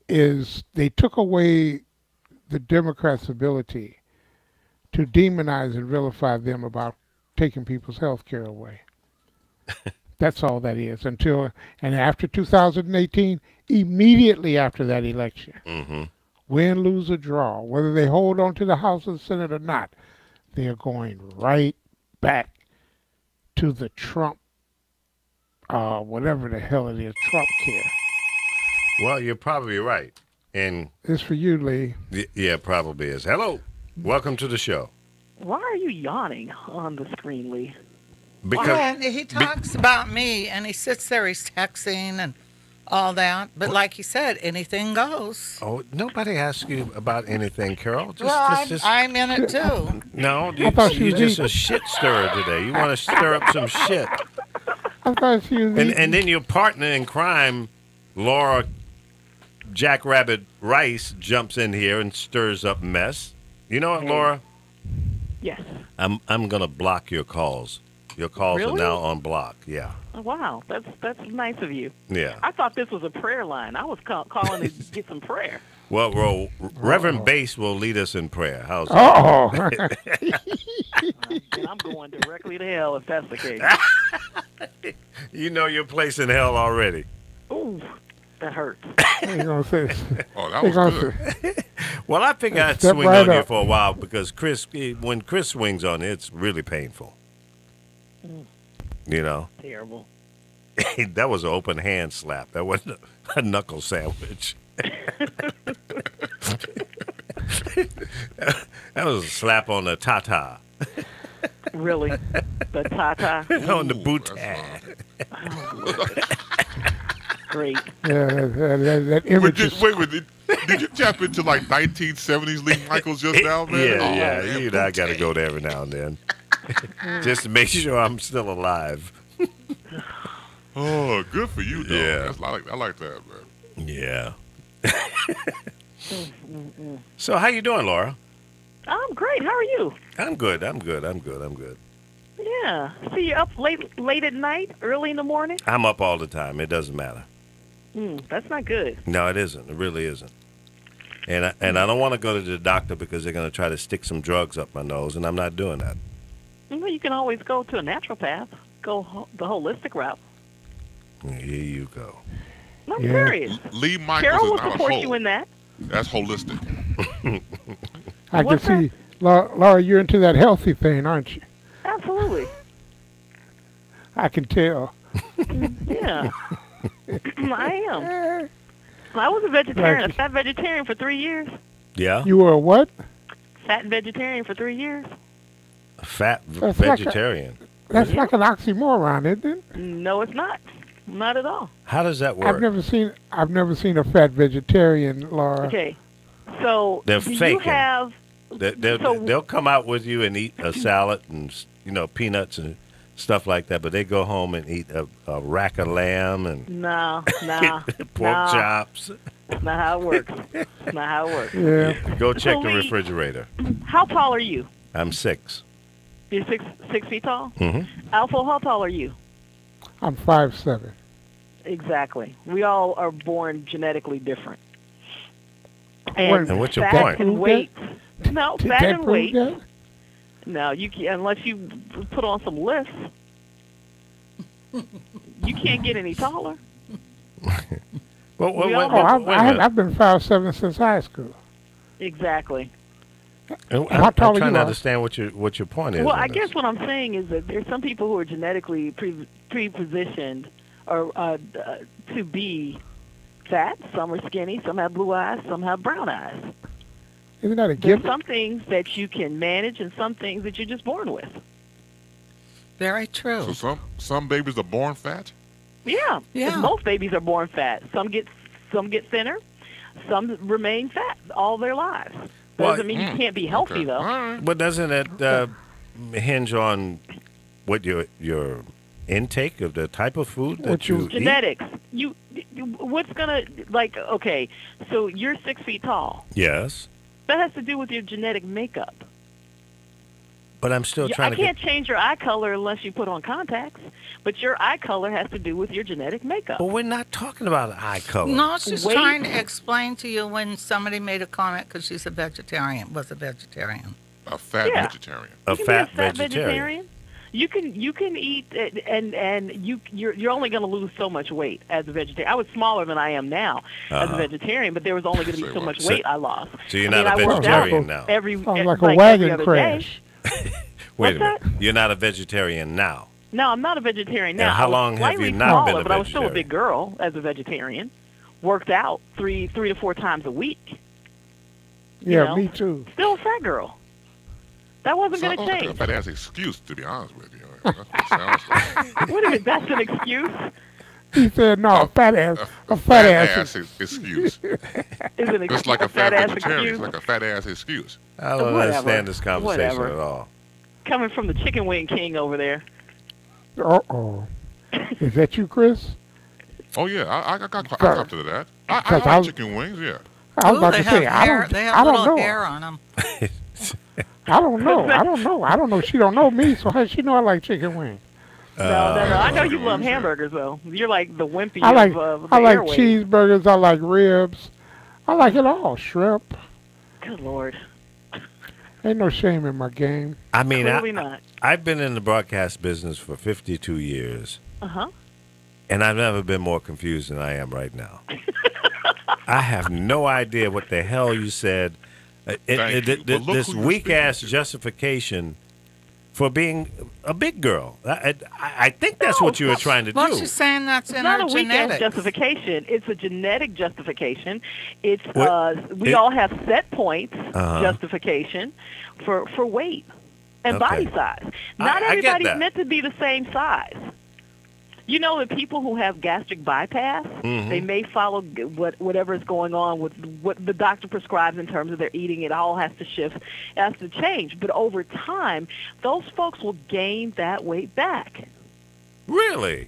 is they took away the Democrats' ability to demonize and vilify them about taking people's health care away. That's all that is. And after 2018, immediately after that election, win, lose, or draw, whether they hold on to the House or the Senate or not, they are going right back to the Trump, whatever the hell it is, Trump care. Well, you're probably right. And It's for you, Lee. yeah, probably is. Hello. Welcome to the show. Why are you yawning on the screen, Lee? Because And he talks about me, and he sits there, he's texting and all that. But like he said, anything goes. oh, nobody asked you about anything, Carol. I'm in it too. No, thought she you're was just a shit stirrer today. You want to stir up some shit. I thought she was And then your partner in crime, Laura Jackrabbit Rice, jumps in here and stirs up mess. You know what, Laura? Yes. I'm gonna block your calls. Your calls are Really? now on block. Yeah. Oh, wow, that's nice of you. Yeah. I thought this was a prayer line. I was calling to get some prayer. Well, Reverend Bass will lead us in prayer. How's that? And I'm going directly to hell if that's the case. You know your place in hell already. Ooh, that hurts. They're gonna say, Oh, that they're was gonna good. say, Well, I figure I'd Step swing right on you up. for a while because when Chris swings on you, it's really painful. You know, Terrible. that was an open hand slap. That wasn't a knuckle sandwich. That was a slap on the tata, Really? The tata? on the Ooh, boot. that's Great. yeah, that But image is wait, did you tap into like 1970s Lee Michaels just now, man? Yeah, Oh, yeah. man, You know, I got to go there every now and then, just to make sure I'm still alive. Oh, good for you, dog. Yeah. I like that, man. Yeah. So, how you doing, Laura? I'm great. How are you? I'm good. I'm good. Yeah. See you up late at night, early in the morning? I'm up all the time. It doesn't matter. That's not good. No, it isn't. It really isn't. And I don't want to go to the doctor because they're going to try to stick some drugs up my nose, and I'm not doing that. Well, you can always go to a naturopath. Go the holistic route. Here you go. I'm Yeah. serious. Lee Michaels Carol is will not a support you hoe. in that. That's holistic. I can What's that? see, Laura, you're into that healthy thing, aren't you? Absolutely. I can tell. Yeah. I am. I was a vegetarian, Like- a fat vegetarian for 3 years. Yeah, You were a what? Fat vegetarian for 3 years. fat That's like a- vegetarian. That's like an oxymoron, isn't it? No, it's not. Not at all. How does that I've work? never seen a fat vegetarian, Laura. Okay. So They're do you faking. have They'll come out with you and eat a salad and peanuts and stuff like that, but they go home and eat a rack of lamb and no, pork chops. not how it works. Not how it works. Yeah. Go check the Lee- refrigerator. How tall are you? I'm 6. You're 6 feet tall? Mm-hmm. Alpha, how tall are you? I'm 5'7". Exactly. We all are born genetically different. Wait, And what's your fat point? and weight. No, Did fat that and prove weight. that? No, you can, unless you put on some lifts, you can't get any taller. Well, We all- wait a minute. I've been 5'7" since high school. Exactly. I'm How tall are trying you, to Laura? understand what your point is. Well, on I this. guess what I'm saying is that there's some people who are genetically pre-positioned or to be fat. Some are skinny. Some have blue eyes. Some have brown eyes. Isn't that a There's gift? some things that you can manage and some things that you're just born with. Very true. So some babies are born fat. Yeah. Yeah. 'Cause most babies are born fat. Some get thinner. Some remain fat all their lives. Well, Doesn't mean you can't be healthy Okay. though. All right. But doesn't it hinge on what your intake of the type of food that What you- you eat? Genetics. What's gonna okay? So you're 6 feet tall. Yes, That has to do with your genetic makeup. but I'm still I trying to can't change your eye color unless you put on contacts, but your eye color has to do with your genetic makeup. But we're not talking about eye color. No, she's Weight. trying to explain to you when somebody made a comment because she's a vegetarian, was a vegetarian. A fat Yeah. vegetarian. A You can fat be a vegetarian. You can eat and you're only going to lose so much weight as a vegetarian. I was smaller than I am now as a vegetarian, but there was only going to be Say so what? much So- weight I lost. So you're I mean, not a I worked out vegetarian now. every Sounds like a like every wagon other crash. day. Wait a What's minute. You're not a vegetarian now. No, I'm not a vegetarian now. And how I was long have slightly you not smaller, been a but I was still a vegetarian? big girl as a vegetarian. Worked out three to four times a week. Yeah, know. me too. Still a fat girl. That wasn't going to Sounds like a change. fat ass excuse, to be honest with you. That's what it sounds like. Wait a minute, that's an excuse? He said, no, a fat ass. A fat ass. excuse. Is an It's like a fat ass vegetarian. excuse? It's like a fat ass excuse. I don't Whatever. understand this conversation Whatever. at all. Coming from the chicken wing king over there. Uh-oh. Is that you, Chris? Oh yeah, I got to that. I Because I like was- chicken wings. Yeah. I was Ooh, about they to have say, hair. They have I don't little know. hair on them. I don't know. She don't know me, so how does she know I like chicken wings? No. I know you chicken love wings, yeah. hamburgers, though. You're like the wimpy I like of the I like airways. cheeseburgers. I like ribs. I like it all. Shrimp. Good Lord. Ain't no shame in my game. I mean, Clearly not. I've been in the broadcast business for 52 years, Uh-huh. and I've never been more confused than I am right now. I have no idea what the hell you said. Thank you. But look This who you're weak-ass speaking to. justification for being a big girl. I think that's No, what you were trying to Well, do. she's saying that's in It's not her a weekend genetics. justification. It's a genetic justification. It's What- we it- all have set points Uh-huh. justification for weight and Okay. body size. Not I get everybody's that. meant to be the same size. You know, the people who have gastric bypass, Mhm. they may follow whatever is going on with what the doctor prescribes in terms of their eating. It all has to shift, it has to change. But over time, those folks will gain that weight back. Really?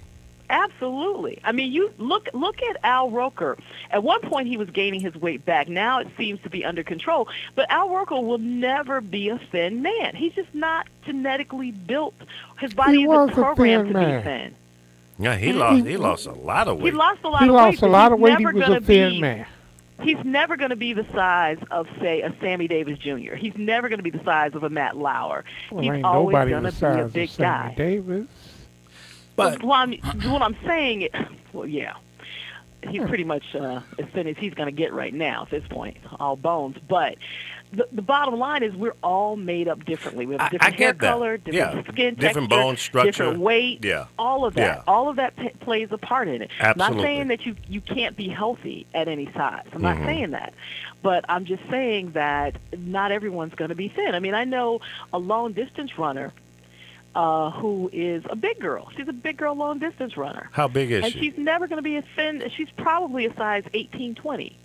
Absolutely. I mean, you look at Al Roker. At one point, he was gaining his weight back. Now it seems to be under control. But Al Roker will never be a thin man. He's just not genetically built. His body He isn't was a programmed thin to man. be thin. Yeah, he lost a lot of He weight. lost a lot He of lost weight. a but lot he's of weight. He never was gonna a thin be- man. He's never going to be the size of, say, a Sammy Davis Jr. He's never going to be the size of a Matt Lauer. Well, He's ain't always nobody going the to be a size big of Sammy guy. Davis. But Well, what I'm saying, Well, yeah. He's pretty much as thin as he's going to get right now at this point, all bones. But the bottom line is we're all made up differently. We have different hair color, different skin texture, different bone structure, different weight, all of that. Yeah. All of that plays a part in it. Absolutely. I'm not saying that you can't be healthy at any size. I'm not saying that. But I'm just saying that not everyone's going to be thin. I mean, I know a long-distance runner who is a big girl. She's a big girl long-distance runner. How big is and she? And she's never going to be as thin. She's probably a size 18, 20,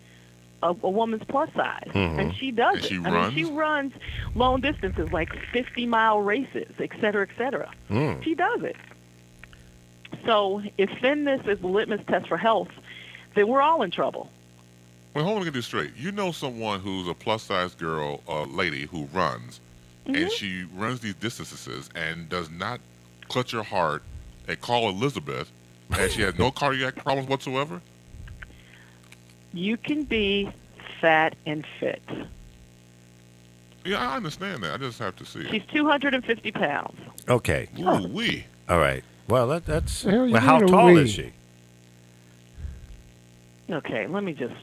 a woman's plus size. And she does it. I mean, she runs long distances, like 50-mile races, et cetera, et cetera. She does it. So if thinness is the litmus test for health, then we're all in trouble. Well, hold on, get this straight. You know someone who's a plus-size girl, lady who runs, and she runs these distances and does not clutch her heart and call Elizabeth, and she has no cardiac problems whatsoever? You can be fat and fit. Yeah, I understand that. I just have to see it. She's 250 pounds. Okay. Ooh-wee. All right. Well, that's. Well, how tall is she? Okay, let me just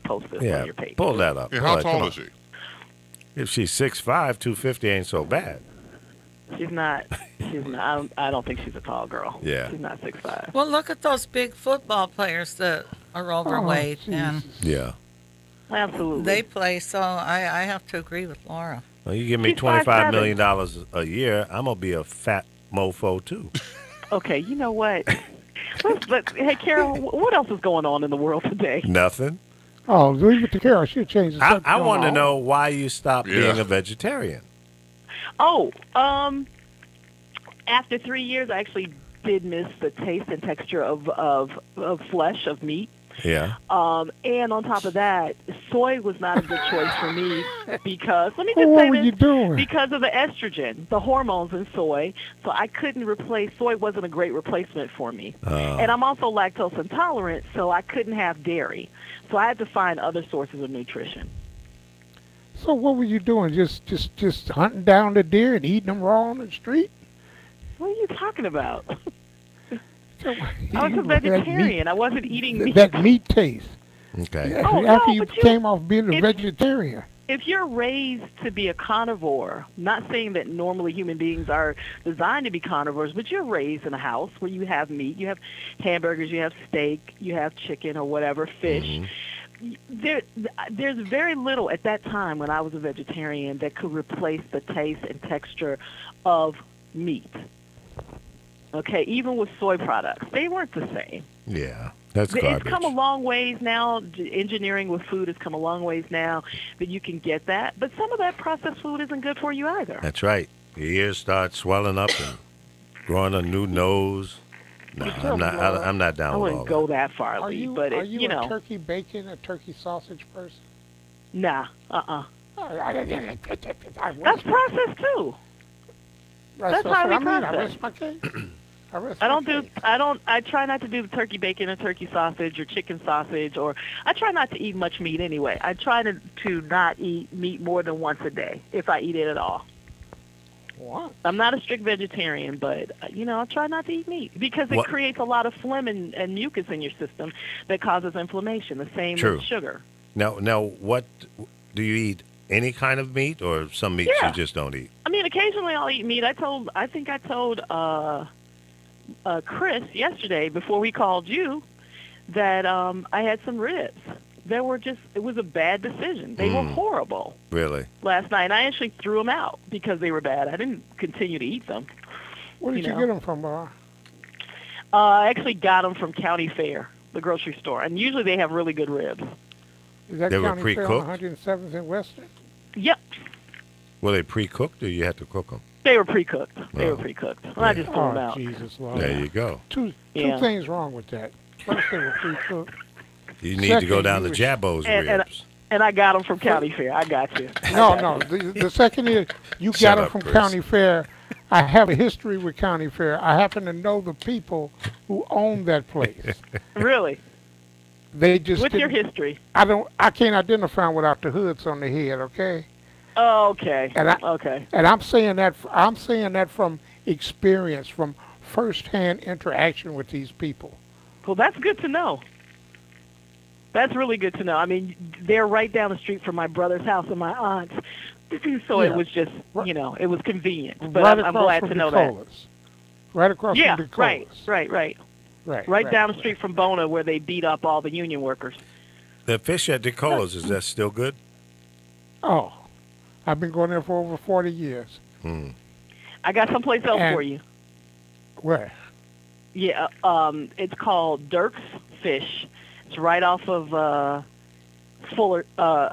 post this on your page. Pull that up. Yeah, how tall is she? If she's 6'5", 250 ain't so bad. She's not. I don't think she's a tall girl. Yeah. She's not 6'5". Well, look at those big football players that are overweight, and absolutely they play. So I have to agree with Laura. Well, you give me $25 million a year, I'm gonna be a fat mofo too. Okay, you know what? Hey, Carol, what else is going on in the world today? Nothing. Oh, leave it to Carol. She'll change the subject. I want to know why you stopped being a vegetarian. Oh, after 3 years, I actually did miss the taste and texture of flesh, of meat. Yeah. And on top of that, soy was not a good choice for me because, let me just Well, say what were this, you doing? because of the estrogen, the hormones in soy. So I couldn't replace, soy wasn't a great replacement for me. And I'm also lactose intolerant, so I couldn't have dairy. So I had to find other sources of nutrition. So what were you doing? Just hunting down the deer and eating them raw on the street? What are you talking about? So, I was a vegetarian. I wasn't eating meat. That meat taste. Okay. Oh, After no, you but came off being a vegetarian. If you're raised to be a carnivore, not saying that normally human beings are designed to be carnivores, but you're raised in a house where you have meat, you have hamburgers, you have steak, you have chicken or whatever, fish. There's very little at that time when I was a vegetarian that could replace the taste and texture of meat. Okay, even with soy products, they weren't the same. Yeah, that's garbage. It's come a long ways now. Engineering with food has come a long ways now that you can get that. But some of that processed food isn't good for you either. That's right. Your ears start swelling up and growing a new nose. No, I'm not down with all that. I wouldn't go that far, Are Lee, you, but are you know. a turkey bacon, a turkey sausage person? Nah, That's That's processed too. That's highly I mean. I processed. rest my case. I try not to do the turkey bacon or turkey sausage or chicken sausage, or I try not to eat much meat anyway. I try to not eat meat more than once a day, if I eat it at all. What? I'm not a strict vegetarian, but, I try not to eat meat because it creates a lot of phlegm and mucus in your system that causes inflammation, the same as sugar. Now, what do you eat? Any kind of meat or some meats you just don't eat? I mean, occasionally I'll eat meat. I think I told Chris yesterday before we called you that I had some ribs. It was a bad decision. They were horrible. Really? Last night. I actually threw them out because they were bad. I didn't continue to eat them. Where did you get them from, Bar? I actually got them from County Fair, the grocery store. And usually they have really good ribs. Is that They were County Fair on pre-cooked? 107th and Western? Yep. Were they pre-cooked or you had to cook them? They were pre-cooked. They were pre-cooked. Well, I just threw them out. Jesus, Lord. There you go. Two things wrong with that. First, they were pre-cooked. You need to go down to Jabbo's ribs. And I got them from County Fair. I got you. No. The second is you got them from Chris. County Fair. I have a history with County Fair. I happen to know the people who own that place. Really? They just What's your history? I can't identify them without the hoods on the head, okay? Oh, okay. And I'm saying that from experience, from first-hand interaction with these people. Well, that's good to know. That's really good to know. I mean, they're right down the street from my brother's house and my aunt's, so Yeah. it was just, it was convenient. But right I'm across glad from to know that. DeColas. Right across Yeah, from DeColas. right down the street from Bona, where they beat up all the union workers. The fish at DeColas, is that still good? Oh, I've been going there for over 40 years. I got someplace else And- for you. Where? Yeah, it's called Dirk's Fish. It's right off of Fuller,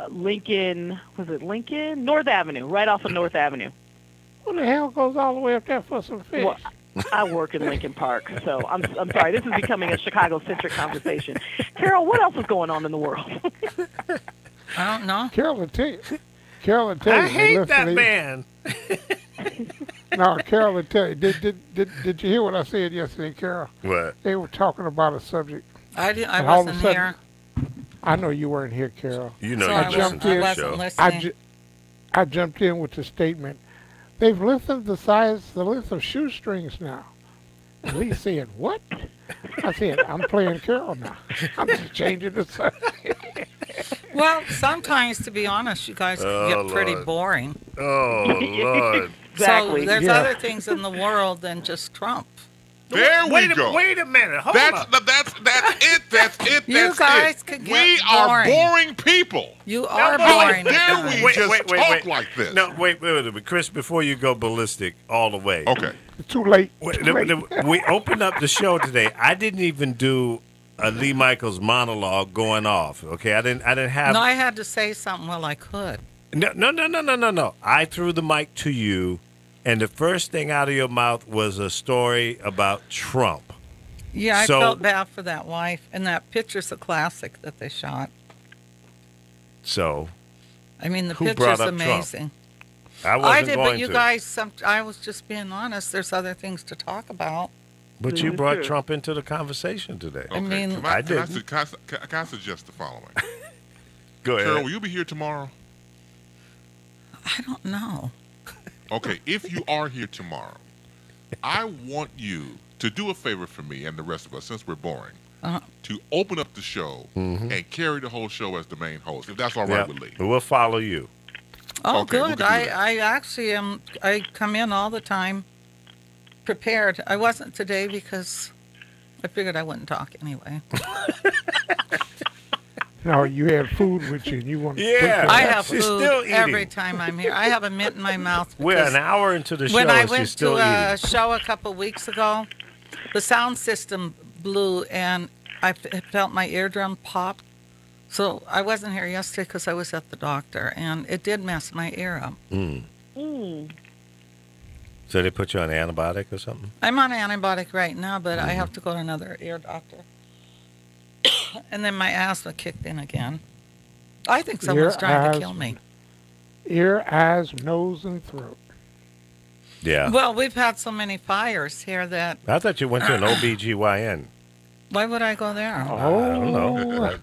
Lincoln. Was it Lincoln? North Avenue, right off of North Avenue. Who the hell goes all the way up there for some fish? Well, I work in Lincoln Park, so I'm sorry. This is becoming a Chicago-centric conversation. Carol, what else is going on in the world? I don't know. Carol will tell you. Carol will tell you. I hate that Listen, man. No, Carol will tell you. Did you hear what I said yesterday, Carol? What? They were talking about a subject. I And all of a wasn't sudden- here. I know you weren't here, Carol. You know So you I listen wasn't, to I the wasn't show. listening. I jumped in with the statement, they've lifted the length of shoestrings now. And Lee said, what? I said, I'm playing Carol now. I'm just changing the subject. Well, sometimes, to be honest, you guys can Oh, get pretty Lord. boring. Oh, Lord. Exactly. So there's Yeah. other things in the world than just Trump. There we go. Wait a minute. Hold That's up. that's it. That's it. You That's guys it. could We get are boring. boring people. You are no, boring. dare at we times. just talk like this? No, wait a minute. Chris, before you go ballistic all the way. Okay. Too late. Wait, Too late. we opened up the show today. I didn't even do a Lee Michaels monologue going off. Okay, I didn't have. No, I had to say something. Well, I could. No. I threw the mic to you, and the first thing out of your mouth was a story about Trump. Yeah, I So- felt bad for that wife, and that picture's a classic that they shot. So I mean, the Who picture's brought up Trump? amazing. I wasn't I did, going but you to. guys, I was just being honest. There's other things to talk about. But you brought Sure. Trump into the conversation today. Okay. mean- can I can didn't. can I suggest the following? Go ahead. Carol, will you be here tomorrow? I don't know. Okay, if you are here tomorrow, I want you to do a favor for me and the rest of us, since we're boring, Uh, to open up the show and carry the whole show as the main host, if that's all Yeah, right with Lee. we'll follow you. Oh, Okay, we good. could do I, that. I actually am. I come in all the time prepared. I wasn't today because I figured I wouldn't talk anyway. No, you had food with you and you want to Yeah. I have She's food still eating. every time I'm here. I have a mint in my mouth. We're because an hour into the show when I and she's went still to a eating. show a couple weeks ago, the sound system blew and I felt my eardrum pop. So I wasn't here yesterday because I was at the doctor, and it did mess my ear up. So they put you on antibiotic or something? I'm on antibiotic right now, but I have to go to another ear doctor. And then my asthma kicked in again. I think someone's Ear, trying to asthma. kill me. ear, eyes, nose, and throat. Yeah. Well, we've had so many fires here that I thought you went to an OBGYN. why would I go there? Oh, I don't know.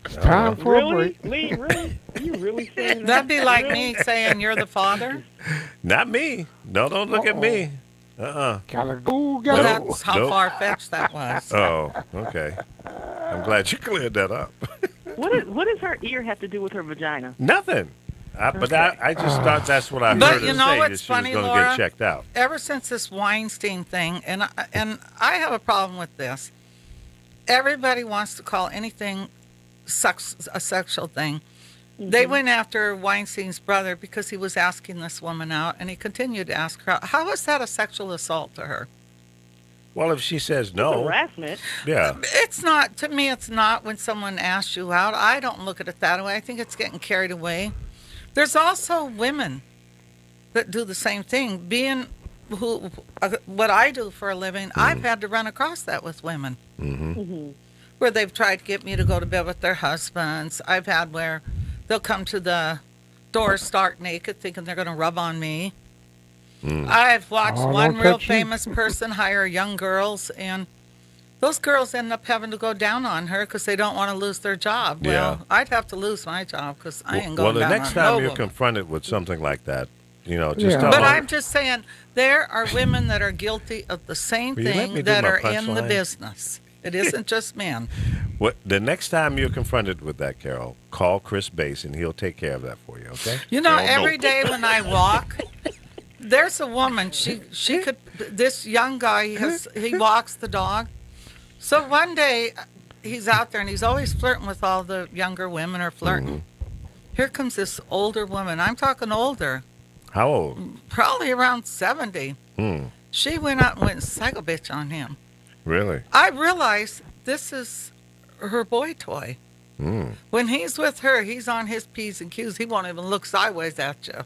it's time for a Really? break. Lee, really? You really saying that? That'd be like me saying you're the father. Not me. No, don't look at me. Gotta go, Well, gotta go. that's how Nope. far-fetched that was. Oh, okay. I'm glad you cleared that up. What does her ear have to do with her vagina? Nothing. But I just thought that's what I But heard you her know say, what's that she funny, was going to Laura? get checked out. Ever since this Weinstein thing, and I have a problem with this. Everybody wants to call anything a sexual thing. They went after Weinstein's brother because he was asking this woman out, and he continued to ask her out. How is that a sexual assault to her? Well, if she says no, Harassment. yeah. It's not, to me, it's not when someone asks you out. I don't look at it that way. I think it's getting carried away. There's also women that do the same thing. Being what I do for a living, I've had to run across that with women. Where they've tried to get me to go to bed with their husbands. I've had where they'll come to the door stark naked thinking they're going to rub on me. I've watched Oh, one don't real touch you. famous person hire young girls, and those girls end up having to go down on her because they don't want to lose their job. Yeah. Well, I'd have to lose my job because I ain't Well, going the down next on time no you're woman. confronted with something like that, just Yeah. tell But them. I'm just saying, there are women that are guilty of the same Will you let me thing do that my are in the punchline? business. It isn't just men. What the next time you're confronted with that, Carol, call Chris Bass and he'll take care of that for you. Okay? You know, Hell no. every day when I walk, there's a woman. She could. This young guy, he walks the dog. So one day, he's out there and he's always flirting with all the younger women or flirting. Here comes this older woman. I'm talking older, How old? probably around 70. She went out and went psycho bitch on him. Really? I realized this is her boy toy. When he's with her, he's on his P's and Q's. He won't even look sideways at you.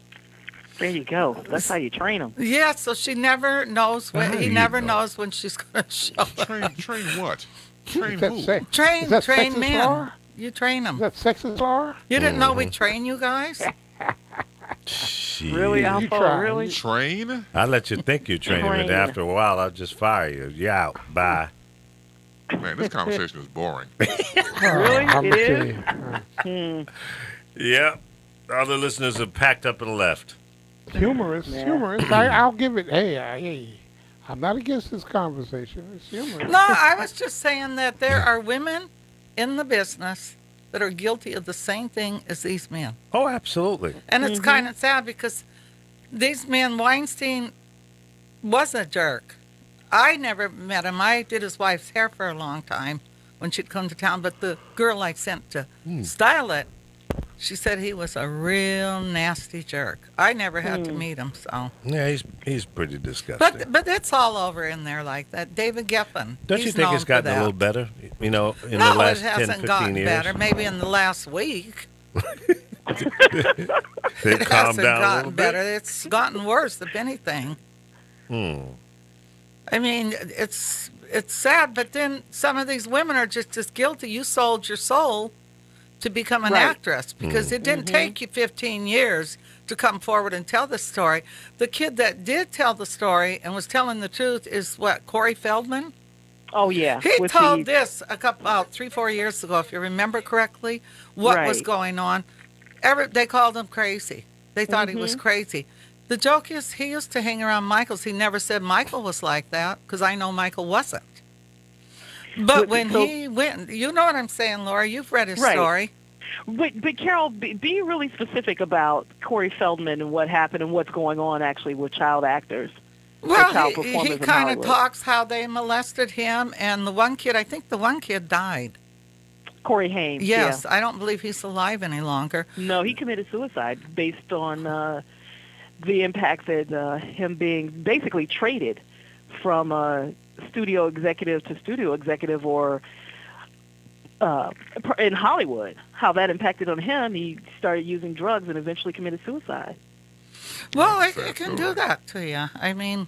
There you go. That's how you train them. Yeah, so she never knows when How he do never you know? knows when she's gonna show up. Train what? Train Is that who? sex? Train Is that sexist, men. Laura? You train them. Is that sexist, Laura? You didn't know we train you guys? Really, You Alpha? try. Really? Train? I let you think you're training, but Train. after a while, I'll just fire you. You out. Bye. Man, this conversation is boring. Really? I'm It gonna is? tell you. Yeah. All the listeners have packed up and left. Humorous, Yeah. humorous. I'll give it. Hey, I'm not against this conversation. It's humorous. No, I was just saying that there are women in the business that are guilty of the same thing as these men. Oh, absolutely. And it's kind of sad because these men, Weinstein was a jerk. I never met him. I did his wife's hair for a long time when she'd come to town. But the girl I sent to style it, she said he was a real nasty jerk. I never had to meet him, so. Yeah, he's pretty disgusting. But it's all over in there like that. David Geffen. Don't you he's think known it's for gotten a that. little better? You know, in No, the last it 10, hasn't 15 gotten years? better. Maybe in the last week. They've It calmed hasn't down a gotten little better. bit. It's gotten worse, if anything. I mean, it's sad, but then some of these women are just as guilty. You sold your soul to become an Right. actress because it didn't take you 15 years to come forward and tell the story. The kid that did tell the story and was telling the truth is what, Corey Feldman? Oh, yeah. He With told the- this about 3-4 years ago, if you remember correctly, what was Right. going on. They called him crazy. They thought he was crazy. The joke is he used to hang around Michael's. He never said Michael was like that because I know Michael wasn't. But when so- he went, you know what I'm saying, Laura? You've read his Right. story. But Carol, be really specific about Corey Feldman and what happened and what's going on actually with child actors. Well, child he performers in kind of Hollywood. talks how they molested him and the one kid. I think the one kid died. Corey Haim. Yes, I don't believe he's alive any longer. Yeah. No, he committed suicide based on the impact that him being basically traded from studio executive to studio executive or in Hollywood. How that impacted on him, he started using drugs and eventually committed suicide. Well, it Sad can story. do that to you. I mean,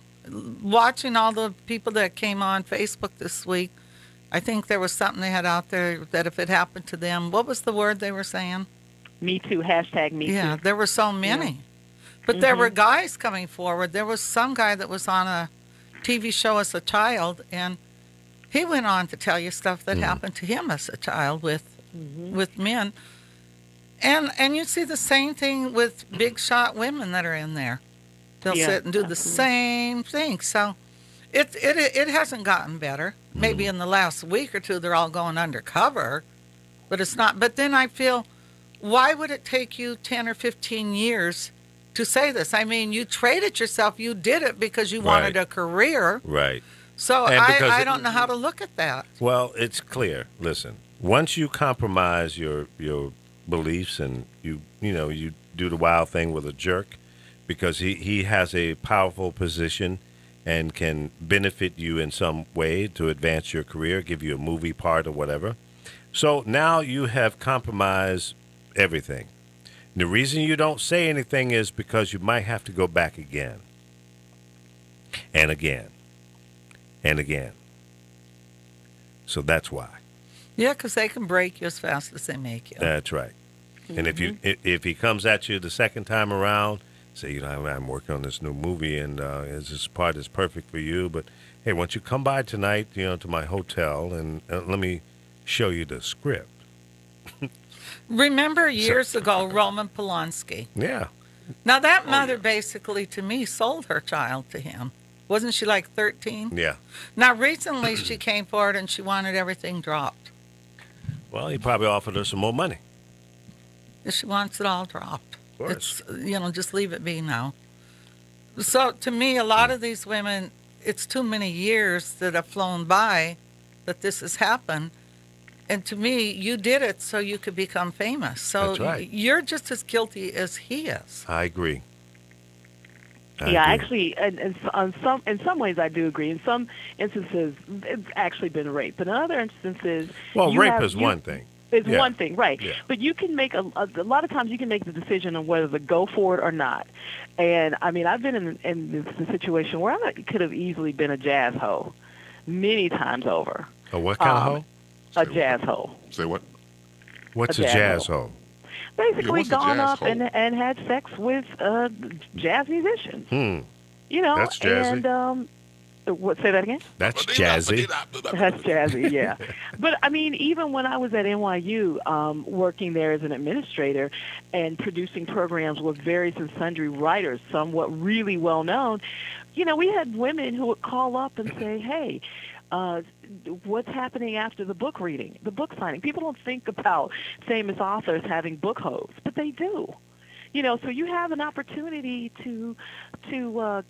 watching all the people that came on Facebook this week, I think there was something they had out there that if it happened to them, what was the word they were saying? Me Too, hashtag Me Yeah, Too. there were so many. But there were guys coming forward. There was some guy that was on a TV show as a child, and he went on to tell you stuff that happened to him as a child with men. And you see the same thing with big shot women that are in there. They'll Yeah, sit and do the absolutely. same thing. So it hasn't gotten better. Maybe in the last week or two they're all going undercover, but it's not. But then I feel, why would it take you 10 or 15 years to say this? I mean, you traded yourself. You did it because you wanted Right. a career. Right. So And because I it- don't know how to look at that. Well, it's clear. Listen, once you compromise your beliefs and you do the wild thing with a jerk, because he has a powerful position and can benefit you in some way to advance your career, give you a movie part or whatever. So now you have compromised everything. The reason you don't say anything is because you might have to go back again and again and again. So that's why. Yeah, because they can break you as fast as they make you. That's right. And if he comes at you the second time around, say, I'm working on this new movie and this part is perfect for you, but hey, why don't you come by tonight, to my hotel and let me show you the script. Remember years ago, Roman Polanski. Yeah. Now, that mother basically, to me, sold her child to him. Wasn't she like 13? Yeah. Now, recently she came forward and she wanted everything dropped. Well, he probably offered her some more money. She wants it all dropped. Of course. It's, just leave it be now. So to me, a lot of these women, it's too many years that have flown by that this has happened. And to me, you did it so you could become famous. So That's right. you're just as guilty as he is. I agree. I Yeah, agree. actually, in some ways I do agree. In some instances, it's actually been rape, but in other instances, Well, you rape have- is you- one thing. It's Yeah. one thing, right? Yeah. But you can make a lot of times you can make the decision on whether to go for it or not. And I mean, I've been in this situation where I could have easily been a jazz hoe, many times over. A what kind of hoe? A jazz hoe. Say what? What's a a jazz jazz hoe. hoe? Basically, what's a gone jazz up hoe? and had sex with jazz musicians. You know, That's jazzy. and what? Say that again. That's jazzy. That's jazzy, yeah. But I mean, even when I was at NYU, working there as an administrator and producing programs with various and sundry writers, somewhat really well known, we had women who would call up and say, "Hey, what's happening after the book reading, the book signing?" People don't think about famous authors having book hoes, but they do. So you have an opportunity to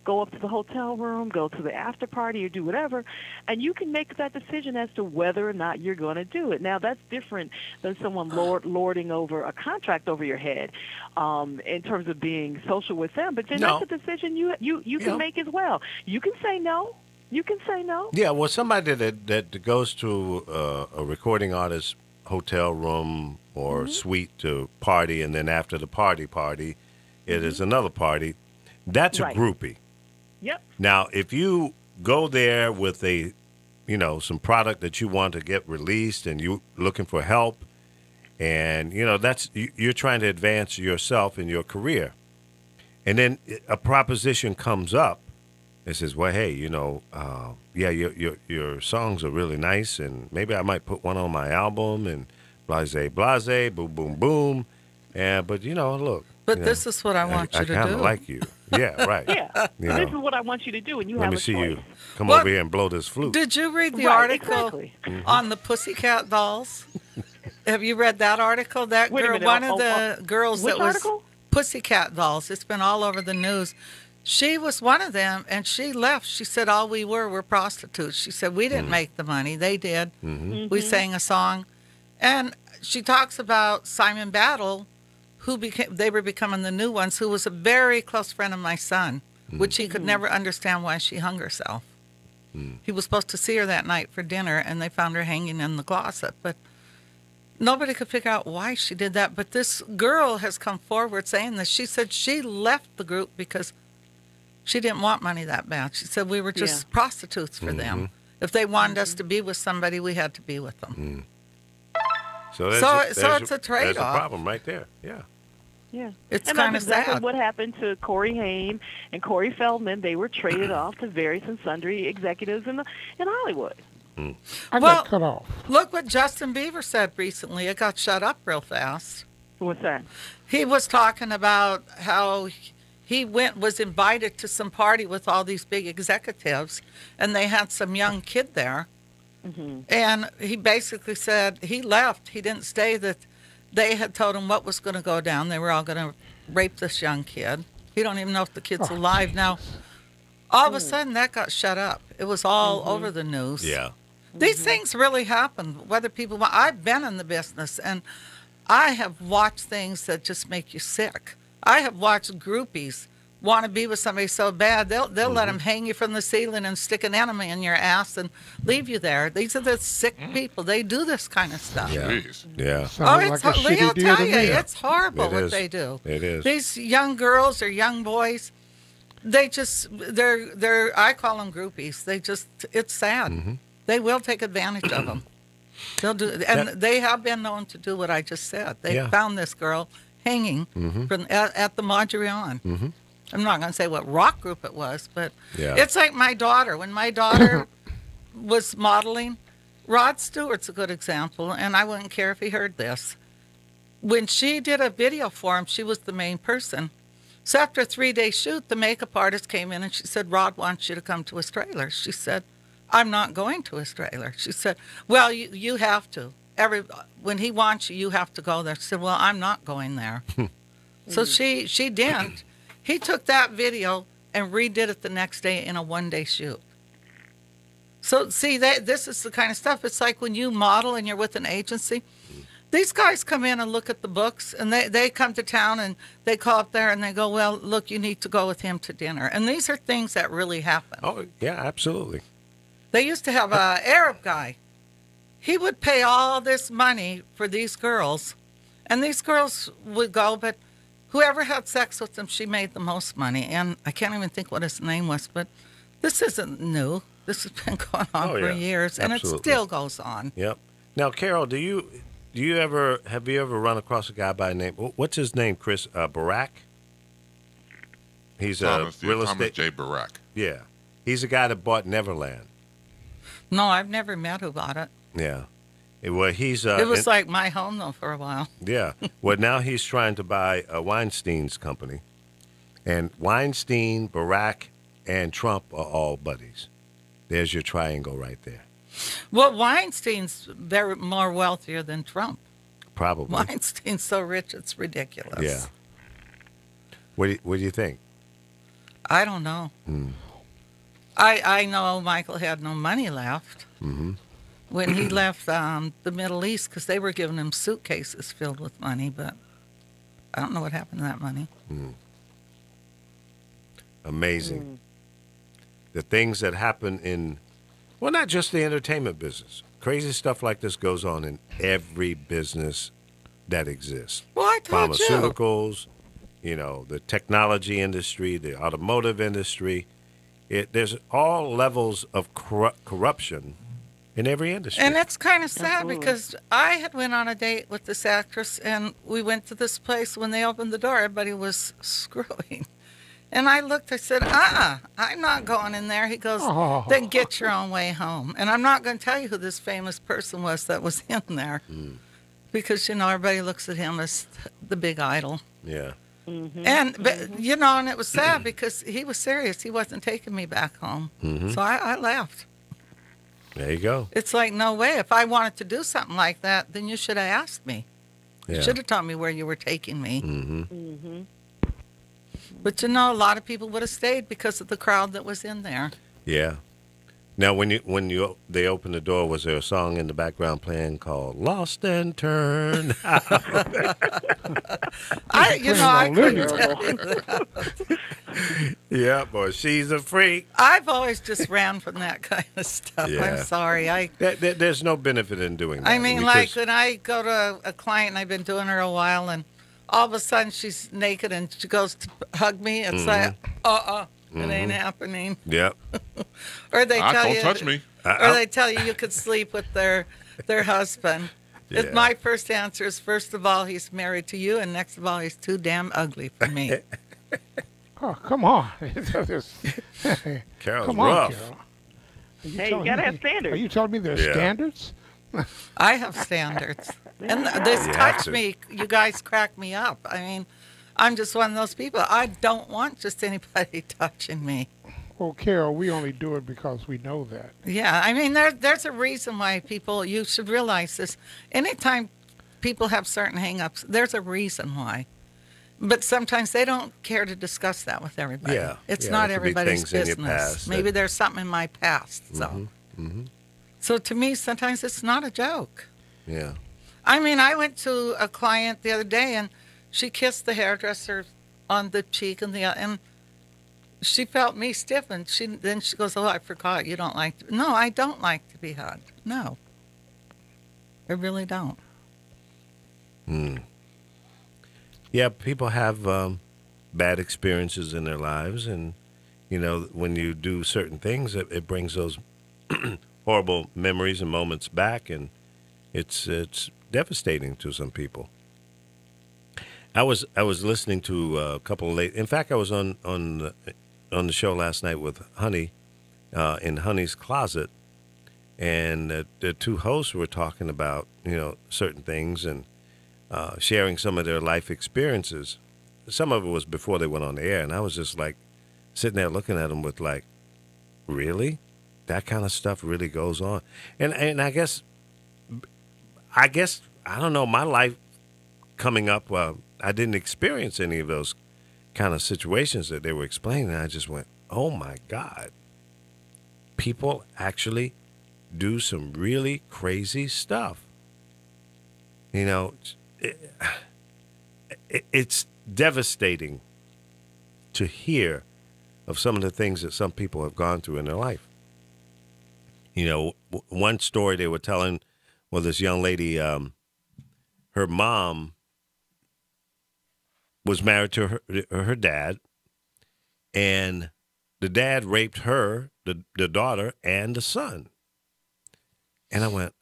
go up to the hotel room, go to the after party, or do whatever, and you can make that decision as to whether or not you're going to do it. Now, that's different than someone lording over a contract over your head in terms of being social with them. But then No. that's a decision you can make as well. You can say no. You can say no. Yeah, well, somebody that goes to a recording artist's hotel room or suite to party, and then after the party, it is another party. That's Right. a groupie. Yep. Now, if you go there with some product that you want to get released, and you looking for help, and you're trying to advance yourself in your career, and then a proposition comes up and says, "Well, hey, your songs are really nice, and maybe I might put one on my album," and blase, boom, boom, boom. But look. But this is what I want you to I kind do. of like you. Yeah, right. Yeah. You This is know. what I want you to do, and you Let have me a see choice. you come Well, over here and blow this flute. Did you read the Right, article exactly. on the Pussycat Dolls? Have you read that article? That Wait a girl, minute, one of the girls which that was article? Pussycat Dolls. It's been all over the news. She was one of them, and she left. She said all we were prostitutes. She said we didn't make the money; they did. We sang a song, and she talks about Simon Battle, they were becoming the new ones, who was a very close friend of my son, which he could never understand why she hung herself. He was supposed to see her that night for dinner, and they found her hanging in the closet. But nobody could figure out why she did that. But this girl has come forward saying this. She said she left the group because she didn't want money that bad. She said we were just prostitutes for them. If they wanted us to be with somebody, we had to be with them. So it's a There's a trade-off. problem right there. Yeah. Yeah. It's and kind that's of exactly sad. what happened to Corey Haim and Corey Feldman. They were traded off to various and sundry executives in Hollywood. I Well- got cut off. Look what Justin Bieber said recently. It got shut up real fast. What's that? He was talking about how he was invited to some party with all these big executives, and they had some young kid there. And he basically said he left. He didn't stay. That they had told him what was going to go down. They were all going to rape this young kid. He don't even know if the kid's alive now. All of a sudden, that got shut up. It was all over the news. Yeah. These things really happen, whether people want. I've been in the business, and I have watched things that just make you sick. I have watched groupies want to be with somebody so bad, they'll let them hang you from the ceiling and stick an enema in your ass and leave you there. These are the sick people. They do this kind of stuff. Yeah. Jeez. Yeah. Sounds It's like a Lee, I'll shitty deal tell to you, me. it's horrible It what is. they do. It is. These young girls or young boys, they're I call them groupies. It's sad. They will take advantage of them. They'll do, and they have been known to do what I just said. They Yeah. found this girl hanging at the Mondrian. I'm not going to say what rock group it was, but Yeah. it's like my daughter. When my daughter was modeling, Rod Stewart's a good example, and I wouldn't care if he heard this. When she did a video for him, she was the main person. So after a 3-day shoot, the makeup artist came in and she said, Rod wants you to come to his trailer. She said, I'm not going to his trailer. She said, well, you have to. When he wants you, you have to go there. She said, well, I'm not going there. So she didn't. He took that video and redid it the next day in a 1-day shoot. So, see, this is the kind of stuff. It's like when you model and you're with an agency. These guys come in and look at the books, and they come to town, and they call up there, and they go, well, look, you need to go with him to dinner. And these are things that really happen. Oh, yeah, absolutely. They used to have an Arab guy. He would pay all this money for these girls, and these girls would go, but whoever had sex with them, she made the most money. And I can't even think what his name was, but this isn't new. This has been going on for years, and absolutely. it still goes on. Yep. Now, Carol, have you ever run across a guy by the name? What's his name, Chris? Barack. He's Thomas, a real Thomas estate. J. Barack. Yeah, he's the guy that bought Neverland. No, I've never met who bought it. Yeah. Well, he's. It was like my home, though, for a while. Yeah. Well, now he's trying to buy Weinstein's company, and Weinstein, Barack, and Trump are all buddies. There's your triangle right there. Well, Weinstein's more wealthier than Trump. Probably. Weinstein's so rich, it's ridiculous. Yeah. What do you think? I don't know. I know Michael had no money left when he left the Middle East because they were giving him suitcases filled with money, but I don't know what happened to that money. Amazing. The things that happen in, well, not just the entertainment business. Crazy stuff like this goes on in every business that exists. Well, I told you. Pharmaceuticals, the technology industry, the automotive industry. There's all levels of corruption in every industry. And it's kind of sad because I had went on a date with this actress, and we went to this place. When they opened the door, everybody was screwing. And I looked, I said, I'm not going in there. He goes, then get your own way home. And I'm not going to tell you who this famous person was that was in there. Because, everybody looks at him as the big idol. Yeah. And, and it was sad because he was serious. He wasn't taking me back home. So I left. There you go. It's like, no way. If I wanted to do something like that, then you should have asked me. Yeah. You should have told me where you were taking me. But a lot of people would have stayed because of the crowd that was in there. Yeah. Now, when they opened the door, was there a song in the background playing called "Lost and Turned"? I couldn't tell you that. Yeah, boy, she's a freak. I've always just ran from that kind of stuff. Yeah. I'm sorry. There's no benefit in doing that. I mean, like when I go to a client, and I've been doing her a while, and all of a sudden she's naked and she goes to hug me. It's like, it ain't happening. Yep. Or they tell don't you, touch me. Or they tell you could sleep with their husband. Yeah. My first answer is, first of all, he's married to you, and next of all, he's too damn ugly for me. Oh, come on. Carol's come rough. on, Carol. Hey, you gotta have standards. Are you telling me there's standards? I have standards. And this You have touch to. me, you guys crack me up. I mean, I'm just one of those people. I don't want just anybody touching me. Well, Carol, we only do it because we know that. Yeah, I mean, there's a reason why you should realize this. Anytime people have certain hang-ups, there's a reason why. But sometimes they don't care to discuss that with everybody. Yeah. It's Yeah, not there could be everybody's things in your business. past Maybe that- there's something in my past. So to me, sometimes it's not a joke. Yeah. I mean, I went to a client the other day, and she kissed the hairdresser on the cheek and she felt me stiff, and then she goes, "Oh, I forgot. You don't like to." No, I don't like to be hugged. No, I really don't. Yeah, people have bad experiences in their lives, and when you do certain things, it brings those horrible memories and moments back, and it's devastating to some people. I was listening to a couple of late. In fact, I was on the show last night with Honey, in Honey's Closet, and the two hosts were talking about certain things and sharing some of their life experiences. some of it was before they went on the air, and I was just like sitting there looking at them with like, really? That kind of stuff really goes on. And I guess I don't know, my life coming up, I didn't experience any of those kind of situations that they were explaining. I just went, oh my God. People actually do some really crazy stuff. You know, it's devastating to hear of some of the things that some people have gone through in their life. You know, one story they were telling, well, this young lady, her mom was married to her dad, and the dad raped her, the daughter, and the son. And I went,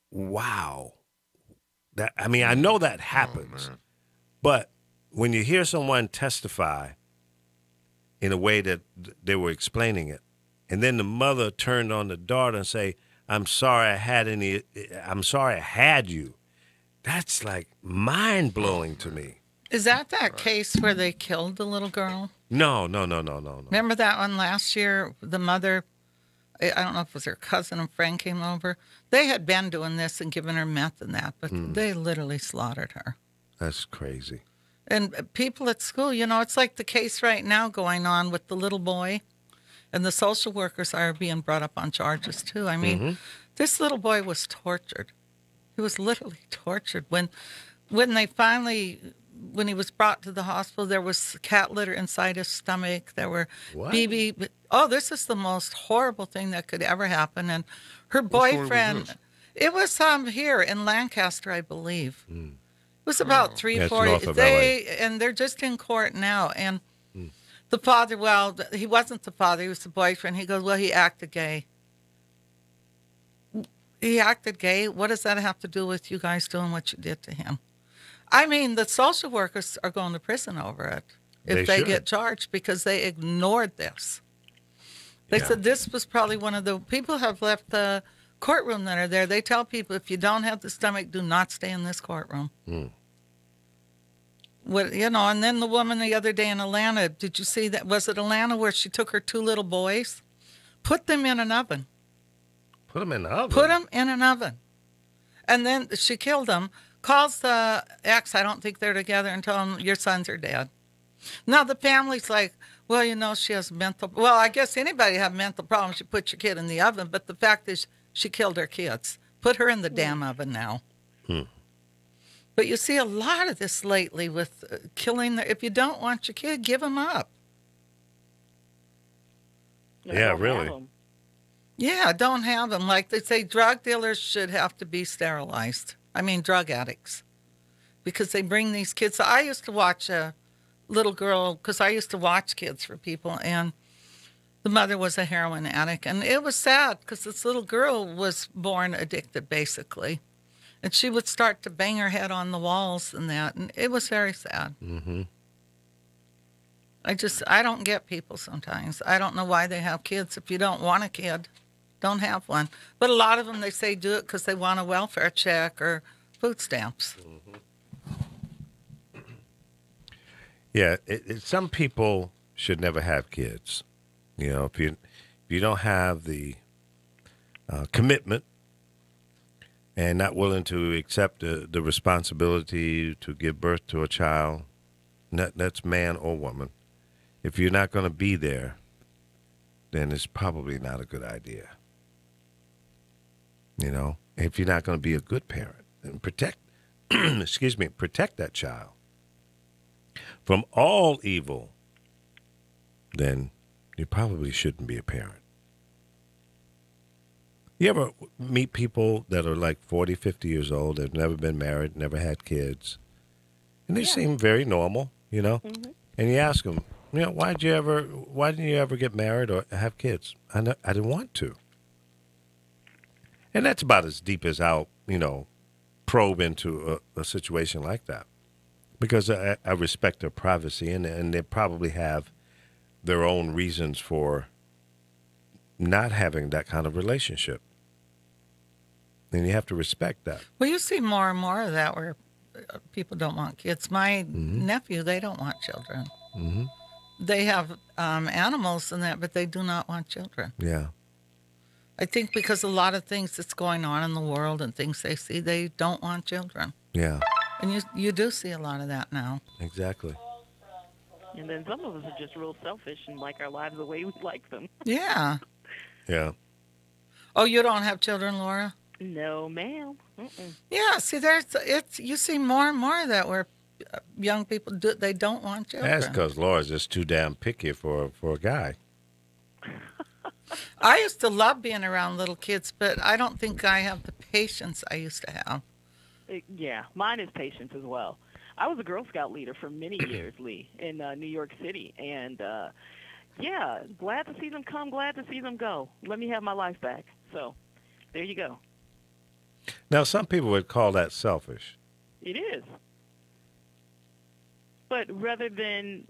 wow. I mean, I know that happens, but when you hear someone testify in a way that they were explaining it, and then the mother turned on the daughter and say, I'm sorry I had you. That's like mind-blowing to me. Is that case where they killed the little girl? No. Remember that one last year? The mother, I don't know if it was her cousin and friend came over. They had been doing this and giving her meth and that, but they literally slaughtered her. That's crazy. And people at school, you know, it's like the case right now going on with the little boy. And the social workers are being brought up on charges, too. I mean, this little boy was tortured. He was literally tortured. When they finally, when he was brought to the hospital, there was cat litter inside his stomach. There were BB. Oh, this is the most horrible thing that could ever happen. And her boyfriend, it was here in Lancaster, I believe. It was about 3:40. And they're just in court now. And the father, well, he wasn't the father, he was the boyfriend. He goes, well, he acted gay. He acted gay? What does that have to do with you guys doing what you did to him? I mean, the social workers are going to prison over it if they get charged because they ignored this. They said this was probably one of the people have left the courtroom that are there. They tell people, if you don't have the stomach, do not stay in this courtroom. What, you know, and then the woman the other day in Atlanta, did you see that? Was it Atlanta where she took her 2 little boys, put them in an oven? Put them in the oven? Put them in an oven. And then she killed them, calls the ex, I don't think they're together, and tell them, your sons are dead. Now the family's like, well, you know, she has mental, well, I guess anybody have mental problems, you put your kid in the oven, but the fact is she killed her kids. Put her in the damn oven now. But you see a lot of this lately with killing. If you don't want your kid, give them up. Yeah, really. Yeah, don't have them. Like they say, drug dealers should have to be sterilized. I mean, drug addicts. Because they bring these kids. I used to watch a little girl, because I used to watch kids for people, and the mother was a heroin addict. And it was sad because this little girl was born addicted, basically. And she would start to bang her head on the walls and that. And it was very sad. I don't get people sometimes. I don't know why they have kids. If you don't want a kid, don't have one. But a lot of them, they say do it because they want a welfare check or food stamps. Yeah, some people should never have kids. You know, if you don't have the commitment and not willing to accept the responsibility to give birth to a child, that's man or woman. If you're not going to be there, then it's probably not a good idea. You know, if you're not going to be a good parent and protect that child from all evil, then you probably shouldn't be a parent. You ever meet people that are like 40, 50 years old, they've never been married, never had kids, and they seem very normal, you know? And you ask them, you know, why didn't you ever get married or have kids? I didn't want to. And that's about as deep as I'll, you know, probe into a situation like that. Because I respect their privacy, and they probably have their own reasons for not having that kind of relationship. And you have to respect that. Well, you see more and more of that where people don't want kids. My nephew, they don't want children. Mm-hmm. They have animals and that, but they do not want children. Yeah. I think because a lot of things that's going on in the world and things they see, they don't want children. Yeah. And you do see a lot of that now. Exactly. And then some of us are just real selfish and like our lives the way we like them. Yeah. Yeah. Oh, you don't have children, Laura? No, ma'am. Mm-mm. Yeah. See, you see more and more of that where young people they don't want children. That's because Laura's just too damn picky for a guy. I used to love being around little kids, but I don't think I have the patience I used to have. Yeah, mine is patience as well. I was a Girl Scout leader for many years, Lee, in New York City. And, yeah, glad to see them come, glad to see them go. Let me have my life back. So there you go. Now, some people would call that selfish. It is. But rather than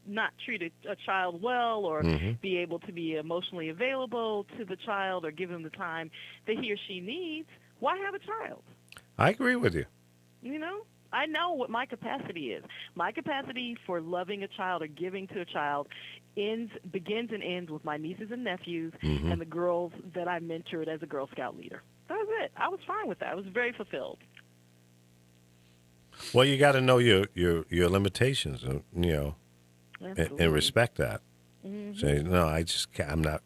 not treat a child well or be able to be emotionally available to the child or give him the time that he or she needs, why have a child? I agree with you. You know, I know what my capacity is. My capacity for loving a child or giving to a child begins and ends with my nieces and nephews and the girls that I mentored as a Girl Scout leader. That was it. I was fine with that. I was very fulfilled. Well, you got to know your limitations, you know, and respect that. Say, no, I just can't, I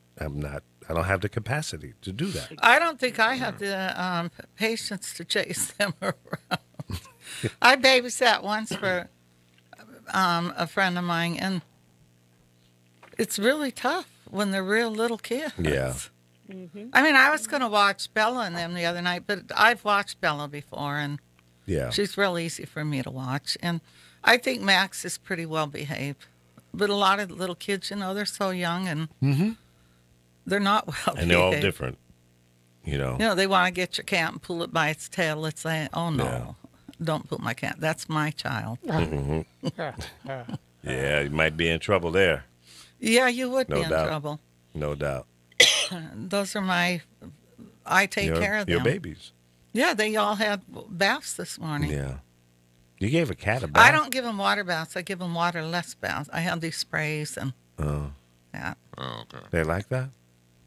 don't have the capacity to do that. I don't think I have the patience to chase them around. I babysat once for a friend of mine, and it's really tough when they're real little kids. Yeah. I mean, I was going to watch Bella and them the other night, but I've watched Bella before, and Yeah. she's real easy for me to watch. And I think Max is pretty well behaved. But a lot of little kids, you know, they're so young and they're not well behaved. And they're all different, you know. You know, they want to get your cat and pull it by its tail. It's like, oh, no, Yeah. don't pull my cat. That's my child. Yeah, you might be in trouble there. Yeah, you would No be in doubt. trouble. No doubt. Those are I take care of them. Your babies. Yeah, they all had baths this morning. Yeah. You gave a cat a bath? I don't give them water baths. I give them waterless baths. I have these sprays and that. Oh, okay. They like that?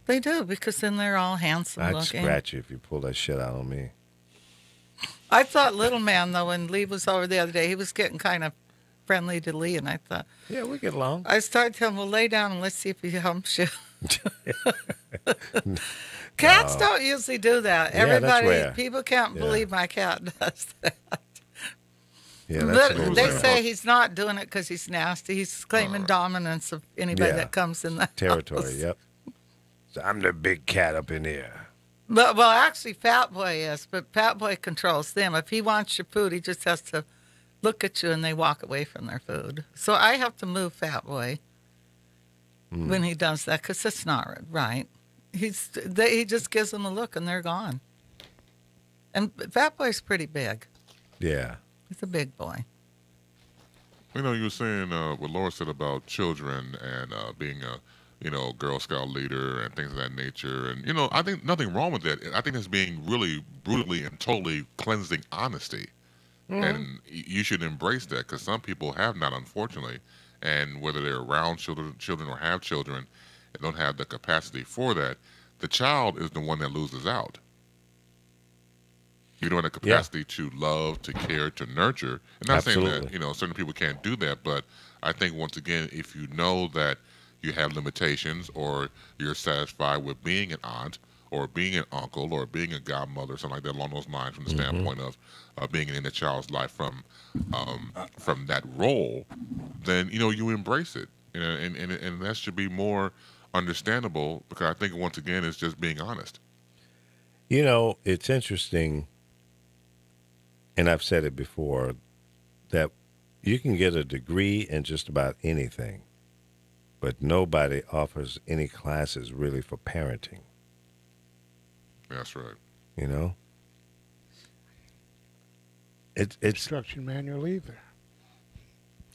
They do, because then they're all handsome I'd looking. scratch you if you pulled that shit out on me. I thought Little Man, though, when Lee was over the other day, he was getting kind of friendly to Lee, and I thought, Yeah, we get along. I started telling him, well, lay down and let's see if he humps you. Cats don't usually do that. Yeah, that's Everybody, rare. people can't Yeah. believe my cat does that. Yeah, that's But cool. they say he's not doing it because he's nasty. He's claiming dominance of anybody Yeah. that comes in the territory, house. yep. So I'm the big cat up in here. But, well, actually, Fat Boy is, but Fat Boy controls them. If he wants your food, he just has to look at you and they walk away from their food. So I have to move Fat Boy when he does that because it's not right. He just gives them a look and they're gone. And Fat Boy's pretty big. Yeah. He's a big boy. You know, you were saying what Laura said about children and being a, Girl Scout leader and things of that nature. And, I think nothing wrong with that. I think it's being really brutally and totally cleansing honesty. And you should embrace that because some people have not, unfortunately. And whether they're around children or have children and don't have the capacity for that, the child is the one that loses out. You don't have the capacity to love, to care, to nurture. And not saying Absolutely. that, certain people can't do that, but I think once again, if you know that you have limitations or you're satisfied with being an aunt or being an uncle or being a godmother, something like that along those lines from the standpoint of being in the child's life from that role, then, you embrace it. And that should be more understandable because I think once again, it's just being honest. It's interesting, and I've said it before, that you can get a degree in just about anything, but nobody offers any classes really for parenting. That's right. It's Instruction manual either.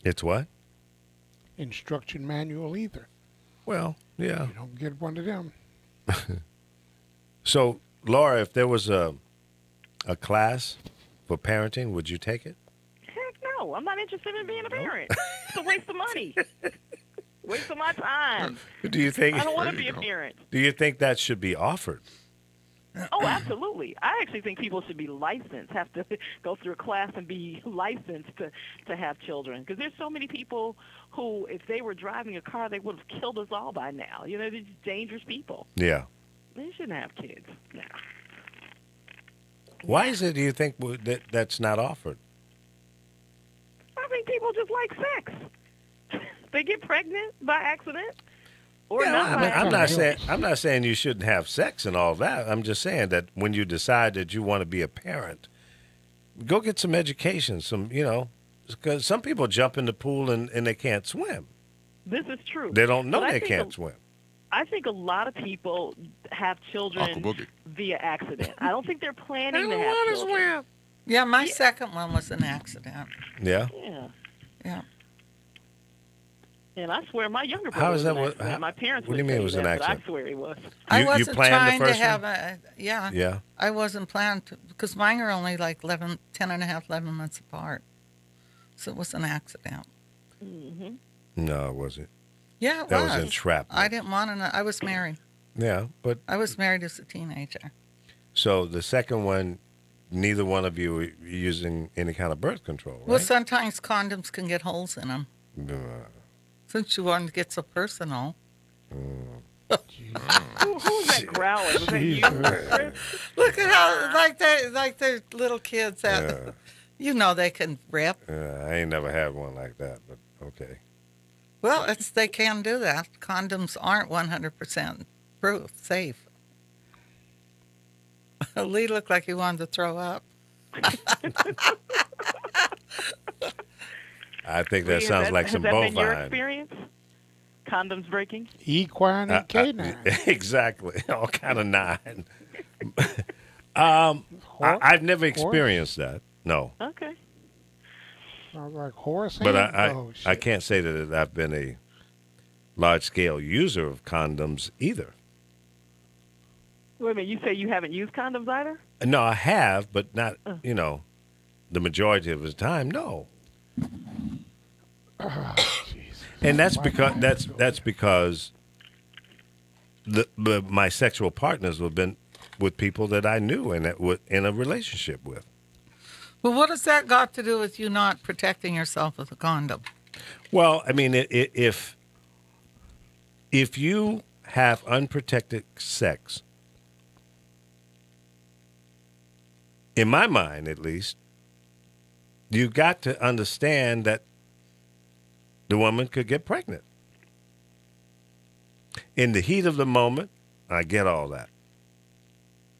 It's what? Instruction manual either. Well, yeah. You don't get one of them. So, Laura, if there was a class for parenting, would you take it? no, I'm not interested in being a parent. It's a waste of money. Waste of my time. Do you think? I don't want to There be you a go. parent. Do you think that should be offered? Oh, absolutely. I actually think people should be licensed, have to go through a class and be licensed to have children. Because there's so many people who, if they were driving a car, they would have killed us all by now. You know, they're just dangerous people. Yeah. They shouldn't have kids now. Why is it? Do you think that's not offered? I think people just like sex. They get pregnant by accident. Or Yeah, not I by mean, I'm accident. not saying you shouldn't have sex and all that. I'm just saying that when you decide that you want to be a parent, go get some education. Because some people jump in the pool and they can't swim. This is true. They don't know But I they think can't swim. I think a lot of people have children Uncle Boogie. via accident. I don't think they're planning to have children. Yeah, my second one was an accident. Yeah. Yeah. Yeah. And I swear my younger brother How is was that an what- accident. how- My parents what do you would mean tell it was an that, but accident? I swear he was. I You wasn't planned the trying to first have one? yeah. I wasn't planned to, because mine are only like 10 and a half, 11 months apart. So it was an accident. Hmm. No, it wasn't. Yeah, it That was. was entrapment. I didn't want to. I was married. Yeah, but I was married as a teenager. so the second one, neither one of you were using any kind of birth control, right? Well, sometimes condoms can get holes in them. Since you wanted to get so personal. Who's that growling? Was that you? Jesus. Look at how, like they're little kids that, you know, they can rip. I ain't never had one like that, but okay. Well, they can do that. Condoms aren't 100% proof, safe. Lee looked like he wanted to throw up. I think that Lee, sounds like some has that been your bovine. experience? Condoms breaking? Equine and canine. Exactly. All kind of nine. I've never experienced that. No. Okay. Sounds like horse But and I bullshit. can't say that I've been a large-scale user of condoms either. Wait a minute. You say you haven't used condoms either? No, I have, but not, the majority of the time, no. And that's because my sexual partners have been with people that I knew and that were in a relationship with. Well, what has that got to do with you not protecting yourself with a condom? Well, I mean, if you have unprotected sex, in my mind at least, you got to understand that the woman could get pregnant. In the heat of the moment, I get all that.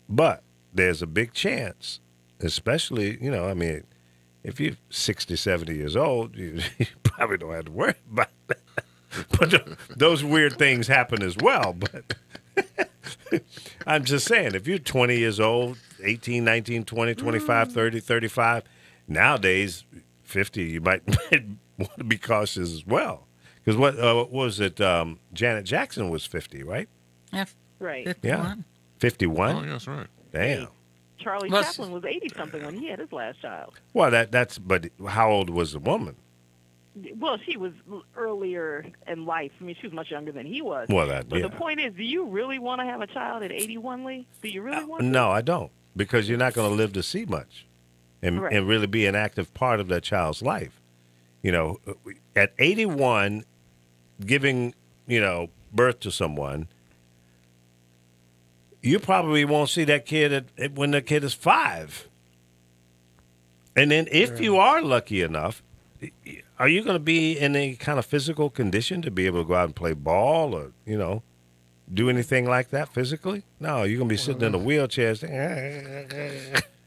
But there's a big chance, especially, if you're 60, 70 years old, you probably don't have to worry about that. But those weird things happen as well. But I'm just saying, if you're 20 years old, 18, 19, 20, 25, 30, 35, nowadays, 50, you might want to be cautious as well. Because what was it? Janet Jackson was 50, right? Yeah, Right. 51. 51? Oh, yeah, that's right. Damn. Charlie Well, Chaplin was 80-something when he had his last child. Well, but how old was the woman? Well, she was earlier in life. I mean, she was much younger than he was. Well, But the point is, do you really want to have a child at 81, Lee? Do you really want to? No, I don't, because you're not going to live to see much and Right. and really be an active part of that child's life. At 81, giving, birth to someone, you probably won't see that kid when the kid is 5. And then if you are lucky enough, are you going to be in any kind of physical condition to be able to go out and play ball or, do anything like that physically? No, you're going to be sitting in a wheelchair saying,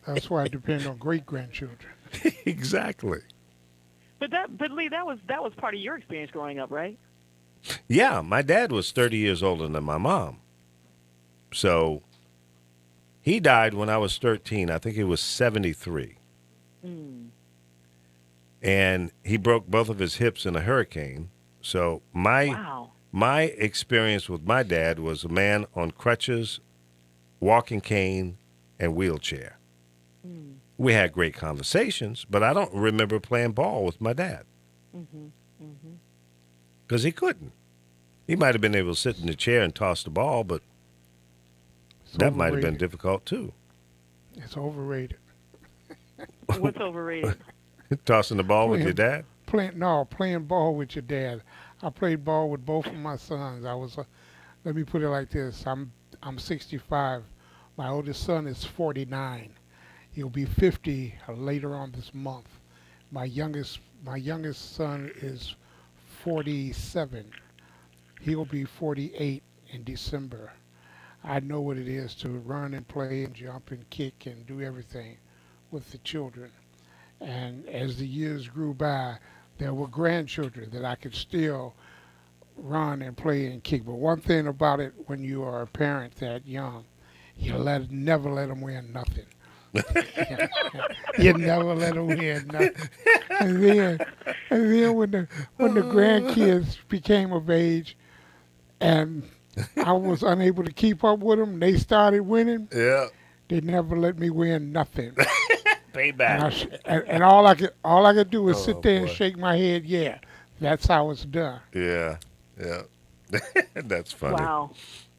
That's why it depends on great grandchildren. exactly. But Lee, that was part of your experience growing up, right? Yeah, my dad was 30 years older than my mom. So he died when I was 13. I think he was 73. And he broke both of his hips in a hurricane. So Wow. my experience with my dad was a man on crutches, walking cane, and wheelchair. We had great conversations, but I don't remember playing ball with my dad. Because he couldn't. He might have been able to sit in the chair and toss the ball, but It's that might have been overrated. difficult too. It's overrated. What's overrated? Tossing the ball with your dad? Playing ball with your dad. I played ball with both of my sons. I was, let me put it like this: I'm 65. My oldest son is 49. He'll be 50 later on this month. My youngest son is 47. He'll be 48 in December. I know what it is to run and play and jump and kick and do everything with the children. And as the years grew by, there were grandchildren that I could still run and play and kick. But one thing about it, when you are a parent that young, you never let them win nothing. You never let them win nothing. And then when the grandkids became of age, and I was unable to keep up with them, they started winning. Yeah. They never let me win nothing. Payback. And all I could do was sit there and boy. shake my head. Yeah, that's how it's done. Yeah. Yeah. That's funny. Wow.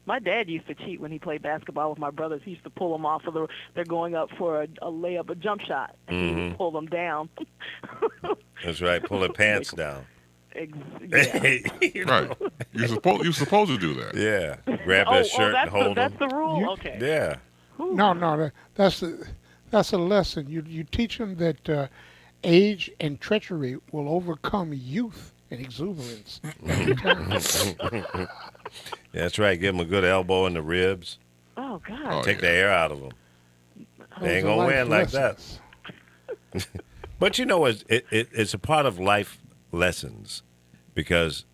My dad used to cheat when he played basketball with my brothers. He used to pull them off of they're going up for a layup, a jump shot, and he would pull them down. That's right. Pull their pants down. Yeah. You know? Right. You're supposed to do that. Yeah. Grab that shirt and hold that's them. the rule. You- Okay. Yeah. No, that's a lesson. You teach them that age and treachery will overcome youth and exuberance. That's right. Give them a good elbow in the ribs. Oh God. Oh, Take yeah. the air out of them. They ain't Those are gonna life win like that. lessons. But you know, it's a part of life lessons because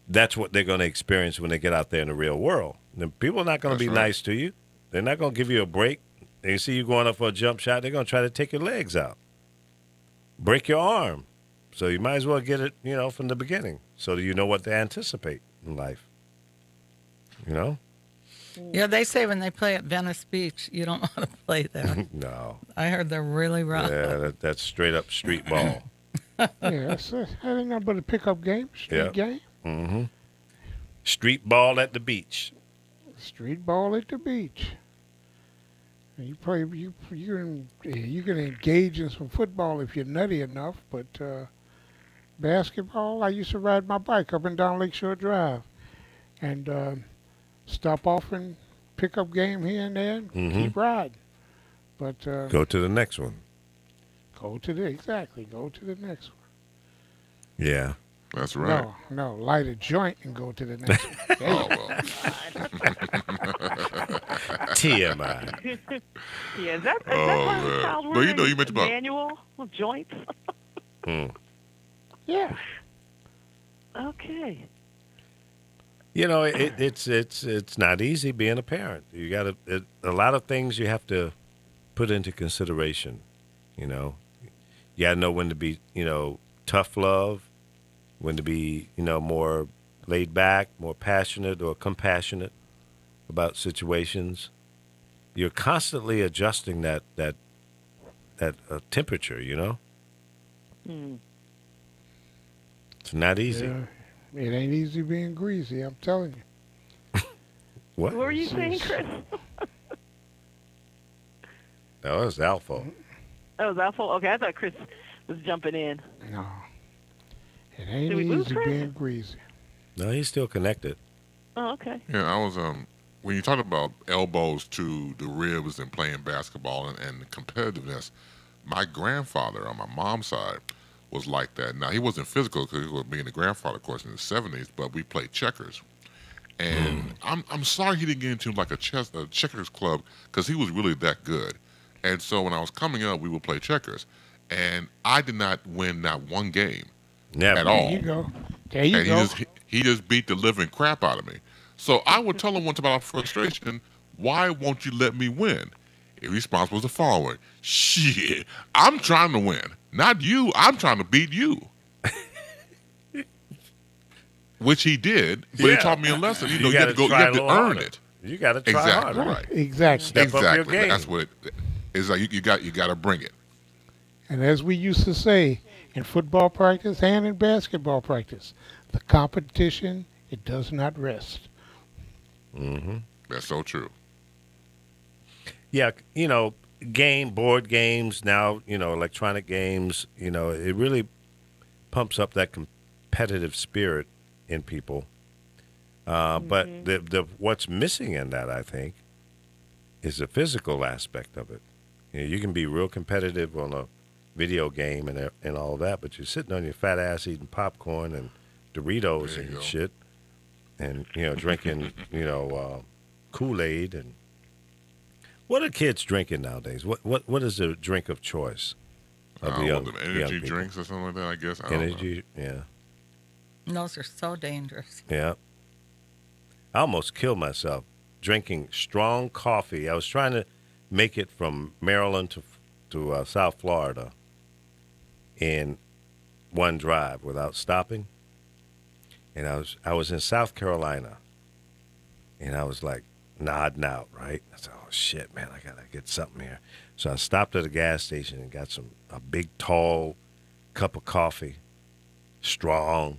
that's what they're going to experience when they get out there in the real world. And people are not going to That's be right. nice to you. They're not going to give you a break. They see you going up for a jump shot, they're going to try to take your legs out, break your arm. So you might as well get it, from the beginning so that you know what to anticipate in life. You know? Yeah, they say when they play at Venice Beach, you don't want to play there. No. I heard they're really rough. Yeah, that's straight up street ball. Yeah, that ain't nothing but a pickup game, street Yeah. game, Street ball at the beach. street ball at the beach. And you play, you can engage in some football if you're nutty enough, but basketball, I used to ride my bike up and down Lakeshore Drive, and stop off and pick up game here and there, and keep riding. But Go to the next one. go to the next one. Yeah. That's right. No, light a joint and go to the next one. There you Oh, go. well. TMI. Yeah, is that Oh, why the man. child But you know, wearing you mentioned about- manual joints? Yeah. Okay. It's not easy being a parent. You got a lot of things you have to put into consideration. You got to know when to be tough love, when to be more laid back, more passionate or compassionate about situations. You're constantly adjusting that temperature. It's not easy. Yeah. It ain't easy being greasy, I'm telling you. What? What were you saying, Chris? That was Alpha. That was awful. Okay, I thought Chris was jumping in. No. It ain't Did we lose easy Chris? being greasy. No, he's still connected. Oh, okay. Yeah, I was when you talk about elbows to the ribs and playing basketball and competitiveness, my grandfather on my mom's side was like that. Now he wasn't physical because he was being a grandfather, of course, in the '70s, but we played checkers. And I'm sorry he didn't get into like a checkers club because he was really that good. And so when I was coming up, we would play checkers, and I did not win not one game Never. at all. There you go. There you And go. he just beat the living crap out of me. So I would tell him once about our frustration, why won't you let me win? His response was the following: shit, I'm trying to win, not you. I'm trying to beat you. Which he did, but he Yeah. taught me a lesson. You gotta have to go, you try have a to little earn harder. it. You got to try Exactly harder. right. Exactly. Step up your Exactly. game. That's what. It's like you got to bring it. And as we used to say in football practice and in basketball practice, the competition, it does not rest. Mm-hmm. That's so true. Yeah, board games now, electronic games, it really pumps up that competitive spirit in people. But the what's missing in that, I think, is the physical aspect of it. You can be real competitive on a video game and all that, but you're sitting on your fat ass eating popcorn and Doritos There you and go. shit, and drinking Kool-Aid. And what are kids drinking nowadays? What is the drink of choice of the young, Them young energy people? drinks or something like that. I guess. I don't know. Energy, yeah. Those are so dangerous. Yeah. I almost killed myself drinking strong coffee. I was trying to make it from Maryland to South Florida in one drive without stopping. And I was in South Carolina, and I was like nodding out, right? I said, oh, shit, man, I got to get something here. So I stopped at a gas station and got a big, tall cup of coffee, strong.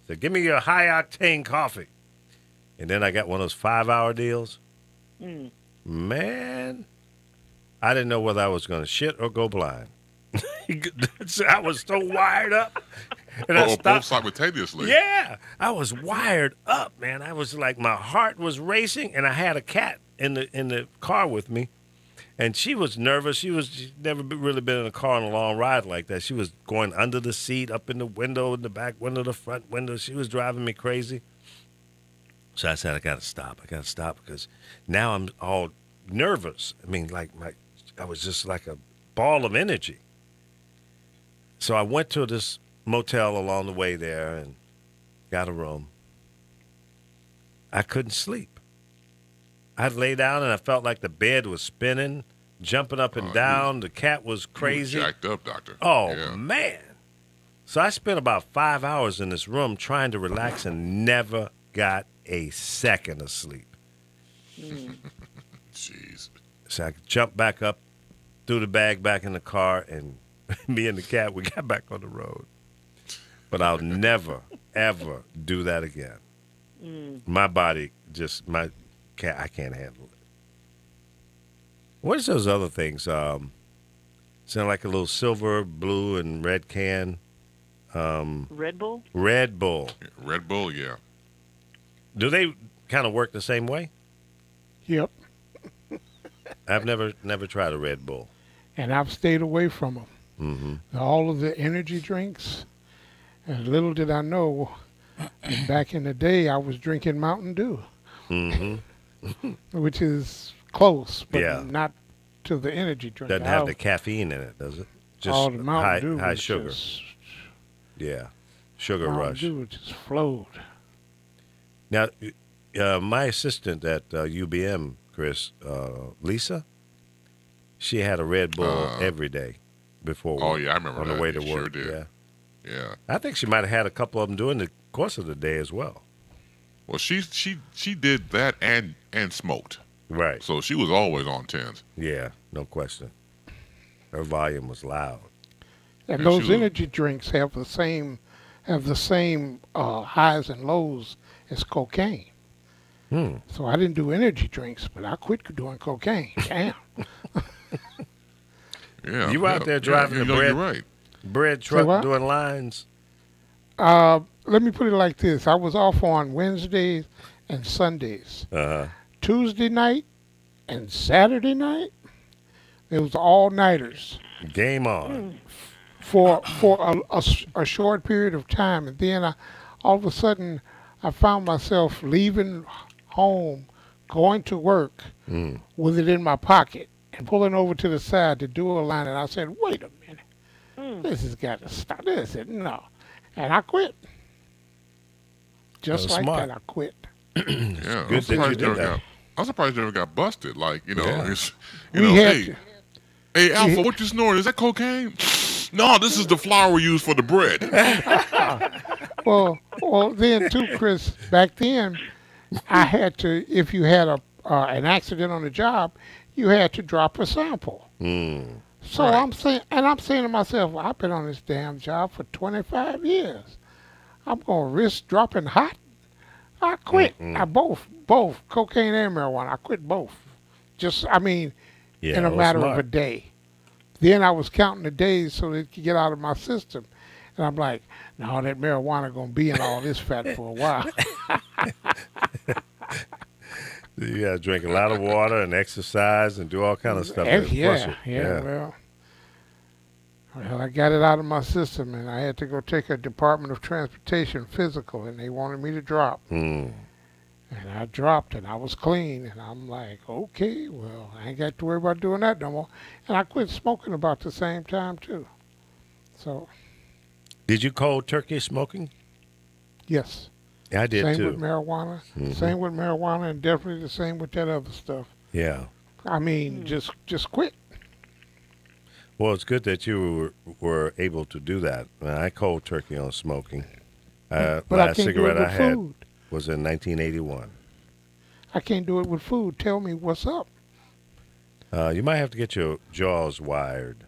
Said, give me your high-octane coffee. And then I got one of those 5-hour deals. Man, I didn't know whether I was going to shit or go blind. I was so wired up. And I Both stopped. simultaneously. Yeah, I was wired up, man. I was like, my heart was racing, and I had a cat in the car with me, and she was nervous. She'd never really been in a car on a long ride like that. She was going under the seat, up in the window, in the back window, the front window. She was driving me crazy. So I said, I got to stop. Because now I'm all nervous. I mean, I was just like a ball of energy. So I went to this motel along the way there and got a room. I couldn't sleep. I'd lay down and I felt like the bed was spinning, jumping up and down. The cat was crazy. You were jacked up, doctor. Oh, Yeah. man. So I spent about 5 hours in this room trying to relax and never got a second of sleep. Jeez. So I jumped back up, threw the bag back in the car, and me and the cat, we got back on the road. But I'll never, ever do that again. My body I can't handle it. What is those other things? Sound like a little silver, blue, and red can. Red Bull? Red Bull. Red Bull, yeah. Do they kind of work the same way? Yep. I've never tried a Red Bull. And I've stayed away from them. Mm-hmm. All of the energy drinks, and little did I know, back in the day I was drinking Mountain Dew, Mm-hmm. which is close, but Yeah. not to the energy drink. Doesn't have the caffeine in it, does it? Just all the Mountain Dew high was sugar. just- Yeah. Sugar Mountain rush. Dew just flowed. Now, my assistant at UBM, Chris, Lisa, she had a Red Bull every day before. Oh, yeah, I remember on that. the way to You sure work. did. Yeah, Yeah. I think she might have had a couple of them during the course of the day as well. Well, she did that and smoked. Right. So she was always on tens. Yeah, no question. Her volume was loud. And And those she was- energy drinks have the same highs and lows as cocaine. So I didn't do energy drinks, but I quit doing cocaine. Damn. Yeah. You out there driving yeah, the you know, bread- You're right. Bread truck what? doing lines. Let me put it like this. I was off on Wednesdays and Sundays. Uh-huh. Tuesday night and Saturday night, it was all-nighters Game on. for a short period of time. And then all of a sudden, I found myself leaving home, going to work with it in my pocket and pulling over to the side to do a line. And I said, wait a minute. This has got to stop. This is no. And I quit. Just That was like smart. that, I quit. Yeah. good I'm that you surprised did never that. I'm surprised you never got busted. Like, Yeah. it's, We know, had hey, to. hey, Alpha, what you snorting? Is that cocaine? No, this is the flour we use for the bread. Well, then too, Chris. Back then, I had to. If you had an accident on the job, you had to drop a sample. Mm. So Right. I'm saying to myself, well, I've been on this damn job for 25 years. I'm gonna risk dropping hot. I quit. I both cocaine and marijuana. I quit both. Just Yeah, in a well, matter of smart. a day. Then I was counting the days so that it could get out of my system. And I'm like, no, that marijuana gonna be in all this fat for a while. You got to drink a lot of water and exercise and do all kind of stuff. to flush yeah, it. yeah. Well, I got it out of my system, and I had to go take a Department of Transportation physical, and they wanted me to drop. Mm. And I dropped, and I was clean. And I'm like, okay, well, I ain't got to worry about doing that no more. And I quit smoking about the same time, too. So, Did you cold turkey smoking? yes. Yeah, I did Same too. with marijuana. Mhm. Same with marijuana, and definitely the same with that other stuff. Yeah. I mean, just quit. Well, it's good that you were able to do that. I cold turkey on smoking. But I Last can't do cigarette it with I had food. was in 1981. I can't do it with food. Tell me what's up. You might have to get your jaws wired.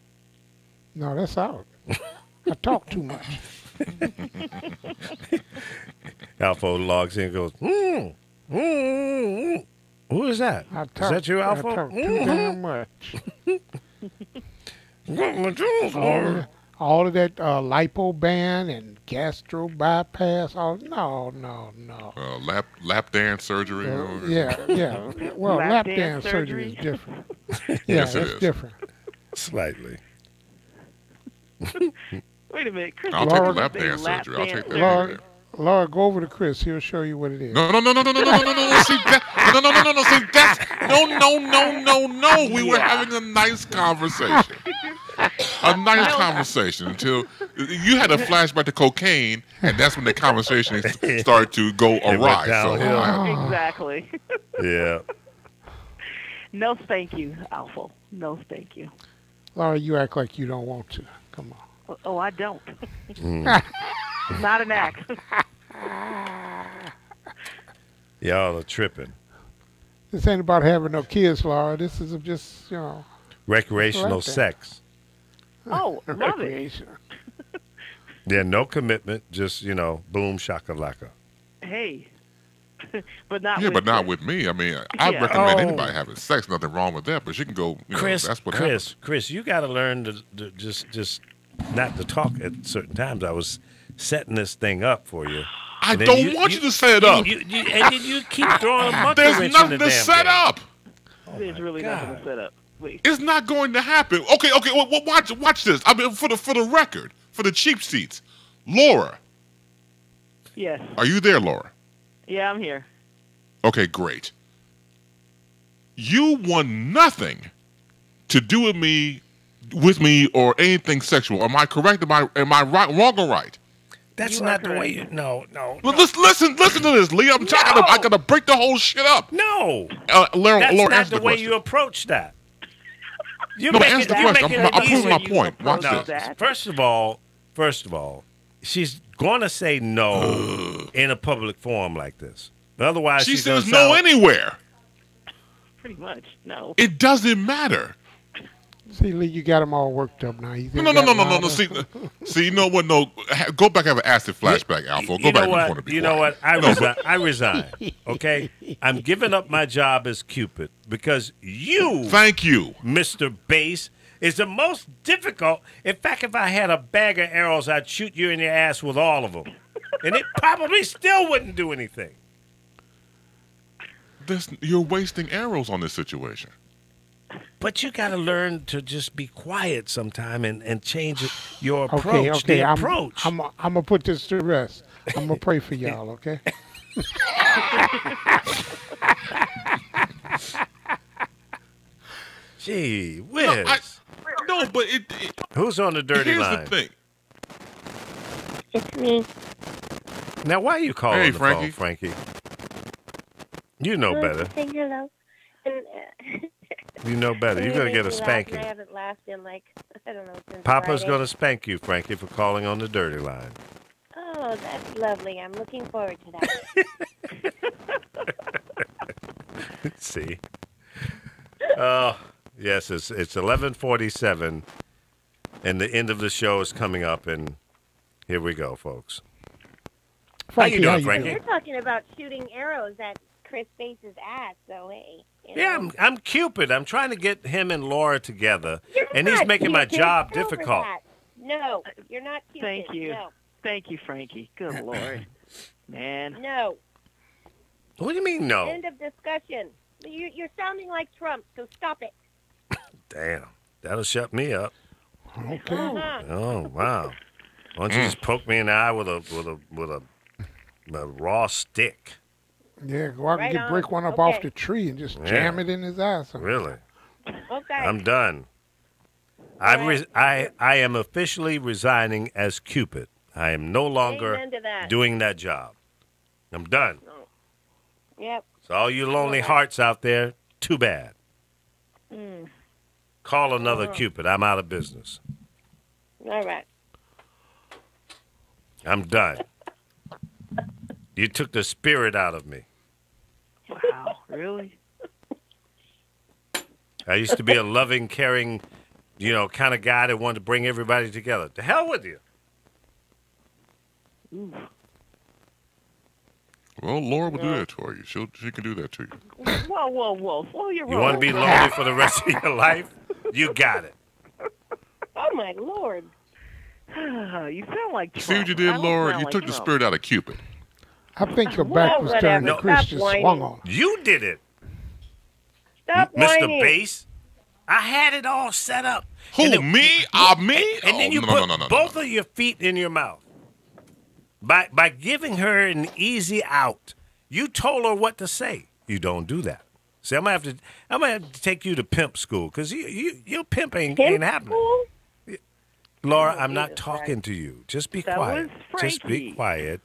No, that's out. I talk too much. Alpha logs in and goes, Who is that? I Is talk, that you, Alpha? I talk too damn much. All of that lipoban and gastro bypass. No. Lap dance surgery. Yeah. Well, lap dance surgery is different. Yeah, Yes, it it's is. different. Slightly. Wait a minute, Chris. I'll take the Laura- lap dance surgery. I'll take that. Laura, Laura, go over to Chris. He'll show you what it is. No. See that? No. See that? No. We were having a nice conversation. A nice conversation until you had a flashback to cocaine, and that's when the conversation started to go went awry. So downhill. Exactly. Yeah. No, thank you, Alpha. No, thank you. Laura, you act like you don't want to. Come on. Oh, I don't. It's not an act. Y'all are tripping. This ain't about having no kids, Laura. This is just, Recreational Right there. sex. Oh, love it. recreation. Yeah, no commitment, just, boom shakalaka. Hey. But not yeah, with but not this. with me. I mean, I Yeah. recommend Oh. anybody having sex. Nothing wrong with that. But she can go. Chris, that's what happens. Chris, you got to learn to just not to talk at certain times. I was setting this thing up for you. I And then don't want you to set it up. and then you keep throwing a monkey There's wrench in nothing the to damn set game. up. There's really nothing to set up. Wait. It's not going to happen. Okay. Well, watch this. I mean, for the record, for the cheap seats, Laura, Yes. are you there, Laura? Yeah, I'm here. Okay, great. You want nothing to do with me, or anything sexual. Am I correct? Am I right, wrong, or right? That's You not are the way correct. you. No. Well, listen to this, Lee. I gotta break the whole shit up. No. Laura, That's Laura, not answer the the way question. you approach that. You're No, making- answer the you're question. making I'm it proving my easy. point. Watch No, this. first of all, she's going to say no in a public forum like this. Otherwise, She she's gonna says no sound- anywhere. Pretty much. No. It doesn't matter. See, Lee, you got him all worked up now. He's No. See, you know what? No, go back and have an acid flashback, Alpha. Go You back know and what? to be You know quiet. what? I resign. Okay, I'm giving up my job as Cupid because you, Thank you. Mr. Bass, is the most difficult. In fact, if I had a bag of arrows, I'd shoot you in your ass with all of them, and it probably still wouldn't do anything. You're wasting arrows on this situation. But you got to learn to just be quiet sometime and change your approach. Okay. The I'm approach. gonna put this to rest. I'm gonna pray for y'all. Okay. Gee whiz. No, but Who's on the dirty here's line? the thing. It's me. Now, why are you calling Hey, the Frankie. phone, Frankie? You know Well, better. just saying hello. And, You know better. You're going to get a I spanking. haven't laughed in I don't know, since Papa's Friday. going to spank you, Frankie, for calling on the dirty line. Oh, that's lovely. I'm looking forward to that. See? Oh, Yes, it's 11:47, and the end of the show is coming up, and here we go, folks. Frankie, doing, how you Frankie? We're talking about shooting arrows at Chris Base's ass, so hey. you Yeah, know. I'm Cupid. I'm trying to get him and Laura together, You're and he's not making my Cupid. job Get over difficult. that. No, you're not Cupid. Thank you. No. Thank you, Frankie. Good Lord. Man. No. What do you mean, no? End of discussion. You're sounding like Trump, so stop it. Damn, that'll shut me up. Okay. Uh-huh. Oh wow! Why don't you just poke me in the eye with a raw stick? Yeah, go out Right and on. break one up Okay. off the tree and just Yeah. jam it in his ass. Really? Okay. I'm done. I am officially resigning as Cupid. I am no longer Amen to that. doing that job. I'm done. Yep. So all you lonely hearts out there, too bad. Call another Cupid. I'm out of business. All right. I'm done. You took the spirit out of me. Wow. Really? I used to be a loving, caring, kind of guy that wanted to bring everybody together. To hell with you. Ooh. Well, Laura will do that for you. She can do that to you. Whoa. Slow your roll. You want to be lonely for the rest of your life? You got it. Oh my Lord. You sound like Trump. See what you did, I don't Laura? sound You like took the Trump. spirit out of Cupid. I think your back was turned whatever. and Chris Stop just whining. swung on. You did it, Stop Mr. whining. Bass. I had it all set up. Who, And then- me? Me? And then Oh, you no, put no, no, both of your feet in your mouth. By giving her an easy out, you told her what to say. You don't do that. See, I'm gonna have to take you to pimp school because your pimp ain't Pimp happening. school? Laura, Oh, I'm not Jesus talking to you. Just be That quiet. was Just be Frankie. quiet.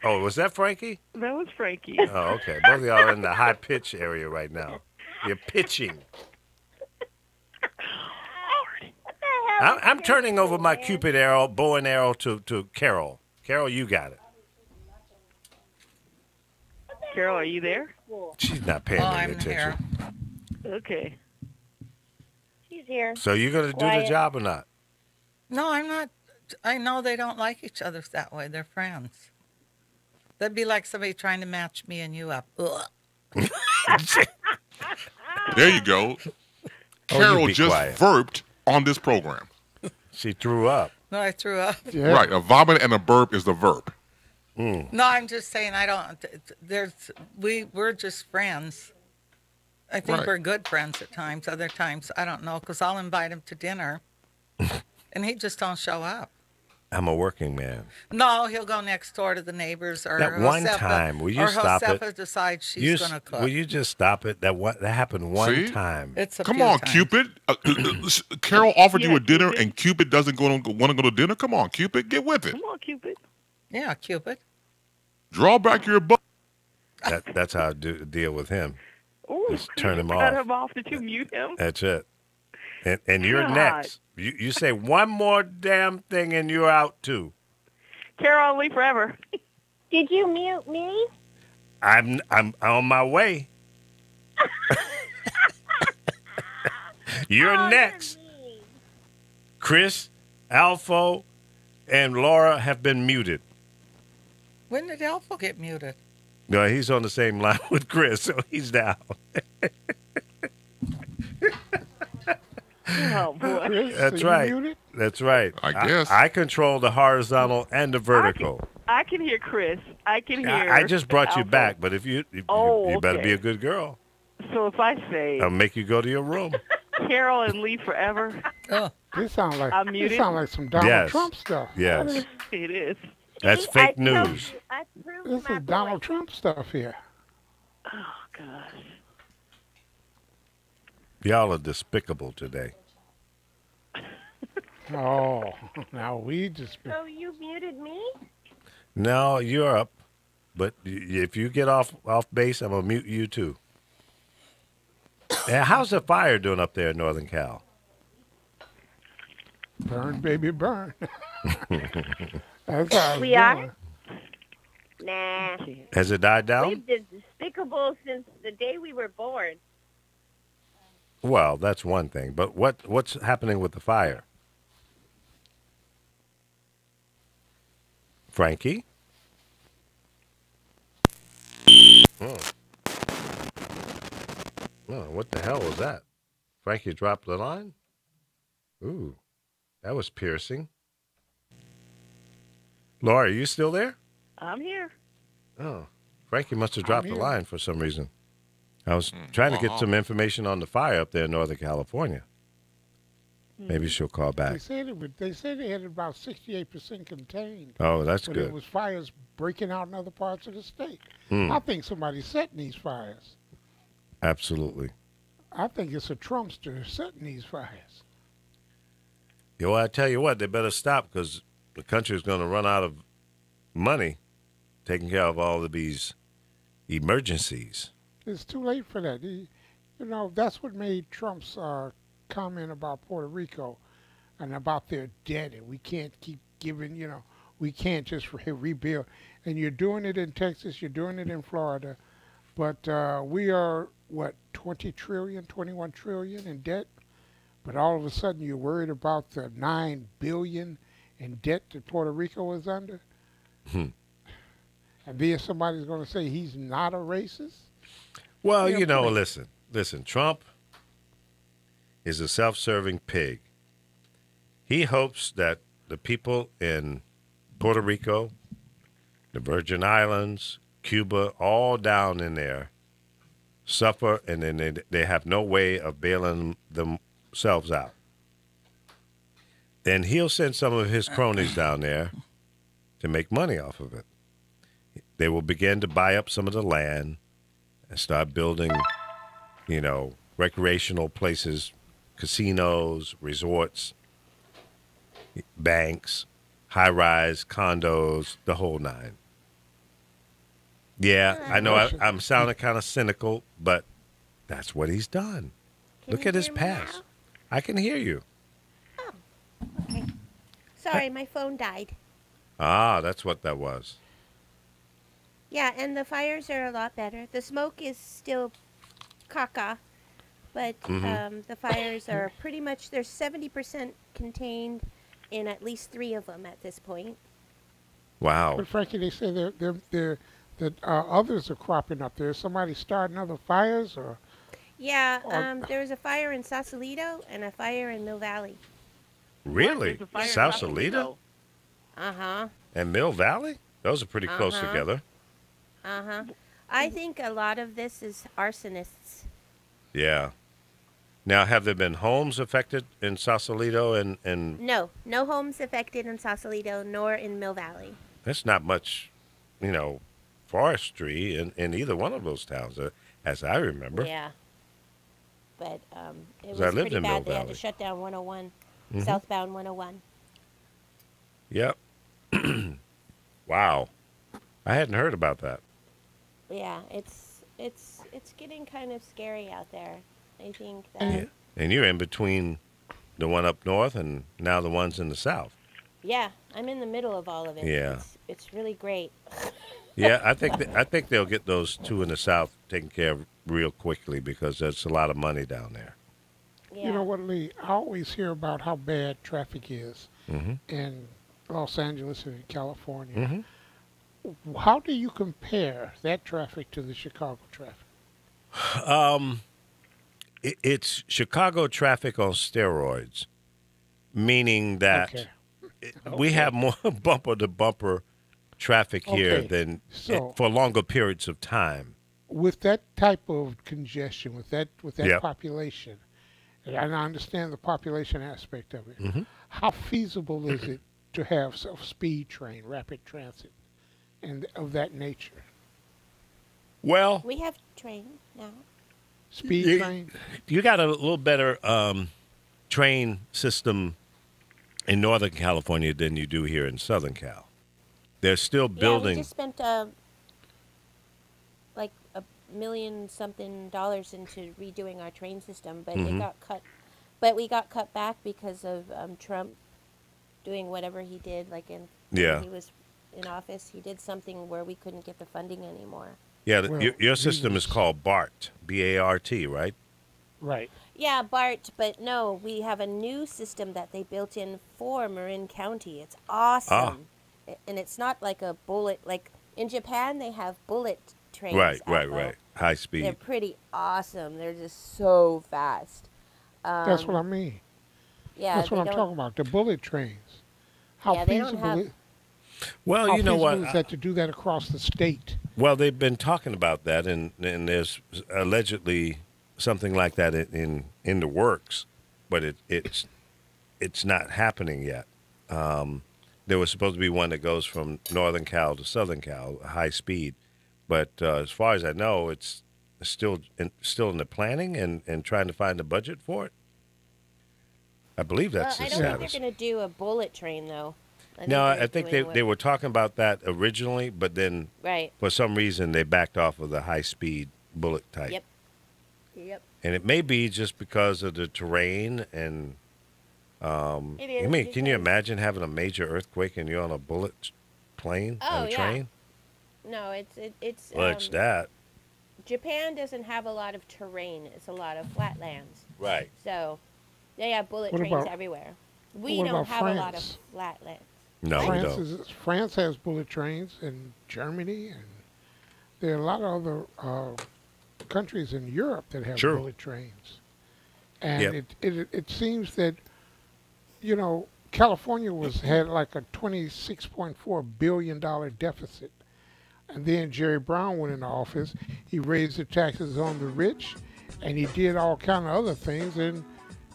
Oh, was that Frankie? That was Frankie. Oh, okay. Both of y'all are in the high pitch area right now. You're pitching. What the hell? I'm turning over my Cupid arrow, bow and arrow to Carol. Carol, you got it. Carol, are you there? She's not paying Oh, any I'm attention. here. Okay. She's here. So you gonna do the Quiet. job or not? No, I'm not. I know they don't like each other that way. They're friends. That'd be like somebody trying to match me and you up. Ugh. There you go. you Carol be just quiet. burped on this program. She threw up. No, I threw up. Yeah. Right. A vomit and a burp is the verb. No, I'm just saying I don't. We're just friends. I think Right. we're good friends at times. Other times I don't know because I'll invite him to dinner, and he just don't show up. I'm a working man. No, he'll go next door to the neighbors or That one Josefa, time, will you or stop it? Josefa decides she's going to cook. Will you just stop it? That happened one See? time. It's a Come few on, times. Cupid. Carol offered you Yeah, a dinner, Cupid. and Cupid doesn't want to go to dinner. Come on, Cupid, get with it. Come on, Cupid. Yeah, Cupid. Draw back your butt. That's how I deal with him. Ooh, Just turn him cut off. him off. Did you mute him? That's it. And you're God. next. You say one more damn thing and you're out too. Carol, leave forever. Did you mute me? I'm on my way. You're Oh, next. you're mean. Chris, Alfo, and Laura have been muted. When did Alpha get muted? No, he's on the same line with Chris, so he's down. Oh, boy. Chris, That's so you right. muted? That's right. I guess. I control the horizontal and the vertical. I can hear Chris. I can hear. I just brought you Alpha. back, but if you Oh, better okay. be a good girl. So if I say I'll make you go to your room. Carol and leave forever, Oh, This sounds like I'm this muted. sound like some Donald Yes. Trump stuff. Yes, it is. that's See, fake I told news. you, I proved This my is Donald point. Trump stuff here. Oh gosh. Y'all are despicable today. Oh, now we just. So you muted me? No, you're up. But if you get off base, I'm gonna mute you too. Yeah, how's the fire doing up there in Northern Cal? Burn, baby, burn. That's how it's We are? going. Nah. Has it died down? We've been despicable since the day we were born. Well, that's one thing. But what's happening with the fire? Frankie? Oh. Oh, what the hell was that? Frankie dropped the line? Ooh, that was piercing. Laura, are you still there? I'm here. Oh, Frankie must have dropped the here. line for some reason. I was trying to get some information on the fire up there in Northern California. Maybe she'll call They back. said they said they had about 68% contained, Oh, that's but good. it was fires breaking out in other parts of the state. Hmm. I think somebody's setting these fires. Absolutely. I think it's a Trumpster setting these fires. Yeah, well, I tell you what, they better stop because the country is going to run out of money taking care of all of these emergencies. It's too late for that. You know, that's what made Trump's comment about Puerto Rico and about their debt, and we can't keep giving, we can't just rebuild. And you're doing it in Texas, you're doing it in Florida, but we are, 20 trillion, 21 trillion in debt? But all of a sudden you're worried about the 9 billion in debt that Puerto Rico is under? And then somebody's going to say he's not a racist? Well, Yeah, please. listen, Trump is a self-serving pig. He hopes that the people in Puerto Rico, the Virgin Islands, Cuba, all down in there, suffer, and then they have no way of bailing themselves out. Then he'll send some of his cronies down there to make money off of it. They will begin to buy up some of the land and start building, recreational places, casinos, resorts, banks, high-rise condos, the whole nine. Yeah, I know I'm sounding kind of cynical, but that's what he's done. Can Look you at his hear me past. now? I can hear you. Okay. Sorry, my phone died. Ah, that's what that was. Yeah, and the fires are a lot better. The smoke is still caca, but the fires are pretty much, they're 70% contained in at least 3 of them at this point. Wow. But Frankie, they say that others are cropping up. There's somebody starting other fires, or Yeah, there was a fire in Sausalito and a fire in Mill Valley. Really? There's a fire in Sausalito Uh-huh, and Mill Valley? Those are pretty close Uh-huh. together. uh-huh. I think a lot of this is arsonists. Yeah. Now, have there been homes affected in Sausalito and No homes affected in Sausalito nor in Mill Valley. there's not much, forestry in either one of those towns, as I remember. Yeah. But it 'Cause was I lived pretty in Mill bad. They had to Valley. shut down 101, Mhm. southbound 101. Yep. Wow. I hadn't heard about that. Yeah, it's getting kind of scary out there. I think that Yeah. And you're in between the one up north and now the ones in the south. yeah, I'm in the middle of all of it. Yeah. It's really great. Yeah, I think they'll get those two in the south taken care of real quickly because there's a lot of money down there. Yeah. you know what, Lee? I always hear about how bad traffic is Mm-hmm. in Los Angeles and in California. Mm-hmm. How do you compare that traffic to the Chicago traffic? It's Chicago traffic on steroids, meaning that Okay. we have more bumper to bumper traffic here Okay. than So- for longer periods of time. With that type of congestion, with that Yep. population, and I understand the population aspect of it. Mm-hmm. How feasible is it to have a speed train, rapid transit, and of that nature? Well, We have train now. Speed You- train. you got a little better train system in Northern California than you do here in Southern Cal. They're still Yeah, we building. just spent like $1 million something into redoing our train system, but Mhm. it got cut. But we got cut back because of Trump doing whatever he did. Like when Yeah. he was in office, he did something where we couldn't get the funding anymore. Yeah, Well, your he system is was- called BART, BART, right? Right. Yeah, BART, but no, we have a new system that they built in for Marin County. It's awesome. And it's not like a bullet, like in Japan they have bullet trains. Right. High They're speed. pretty awesome. They're just so fast. That's what I mean. Yeah, That's what they I'm don't- talking about. The bullet trains. How Yeah, they don't feasible have- is, Well, how you know feasible what? is that to do that across the state? Well, they've been talking about that, and there's allegedly something like that in the works, but it's not happening yet. There was supposed to be one that goes from Northern Cal to Southern Cal, high speed, but as far as I know, it's still in the planning and trying to find the budget for it. I believe that's Well, I the don't think status. they're going to do a bullet train, though. No, they're I think doing they were talking about that originally, but then Right. for some reason they backed off of the high speed bullet type. Yep. And it may be just because of the terrain and It I is. mean, can you because- imagine having a major earthquake and you're on a bullet plane on Oh, a yeah. train? No, it's. Well, it's that. Japan doesn't have a lot of terrain. It's a lot of flatlands. Right. So they have bullet What trains about- everywhere. We what don't about have a lot of France? flatlands. No, we France don't. France has bullet trains, and Germany, and there are a lot of other countries in Europe that have Sure. bullet trains. And Yep. it seems that, California had like a $26.4 billion deficit. And then Jerry Brown went into office. He raised the taxes on the rich, and he did all kind of other things, and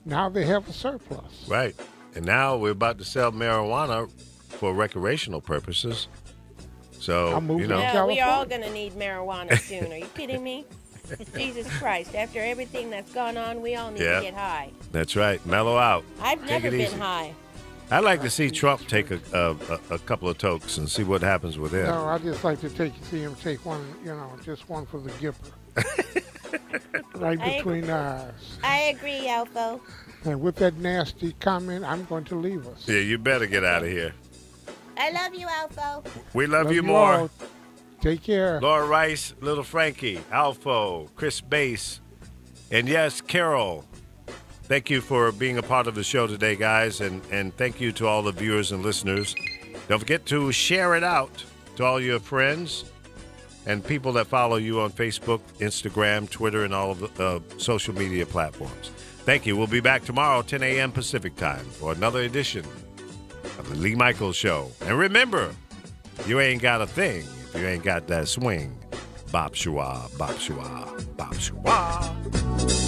now they have a surplus. Right. And now we're about to sell marijuana for recreational purposes. So, I'm moving you know. to No, we are all California. going to need marijuana soon. Are you kidding me? Jesus Christ. After everything that's gone on, we all need Yeah. to get high. That's right. Mellow out. I've Take never it been easy. high. I'd like to see Trump take a couple of tokes and see what happens with him. No, I just like to see him take one, just one for the gipper. Right I between the eyes. I agree, Alpha. And with that nasty comment, I'm going to leave us. Yeah, you better get out of here. I love you, Alpha. We love, Love you more. all. Take care. Laura Rice, Little Frankie, Alpho, Chris Bass, and yes, Carol. Thank you for being a part of the show today, guys, and thank you to all the viewers and listeners. Don't forget to share it out to all your friends and people that follow you on Facebook, Instagram, Twitter, and all of the social media platforms. Thank you. We'll be back tomorrow, 10 a.m. Pacific time, for another edition of the Lee Michaels Show. And remember, you ain't got a thing if you ain't got that swing. Bop shua, bop shua, bop shua.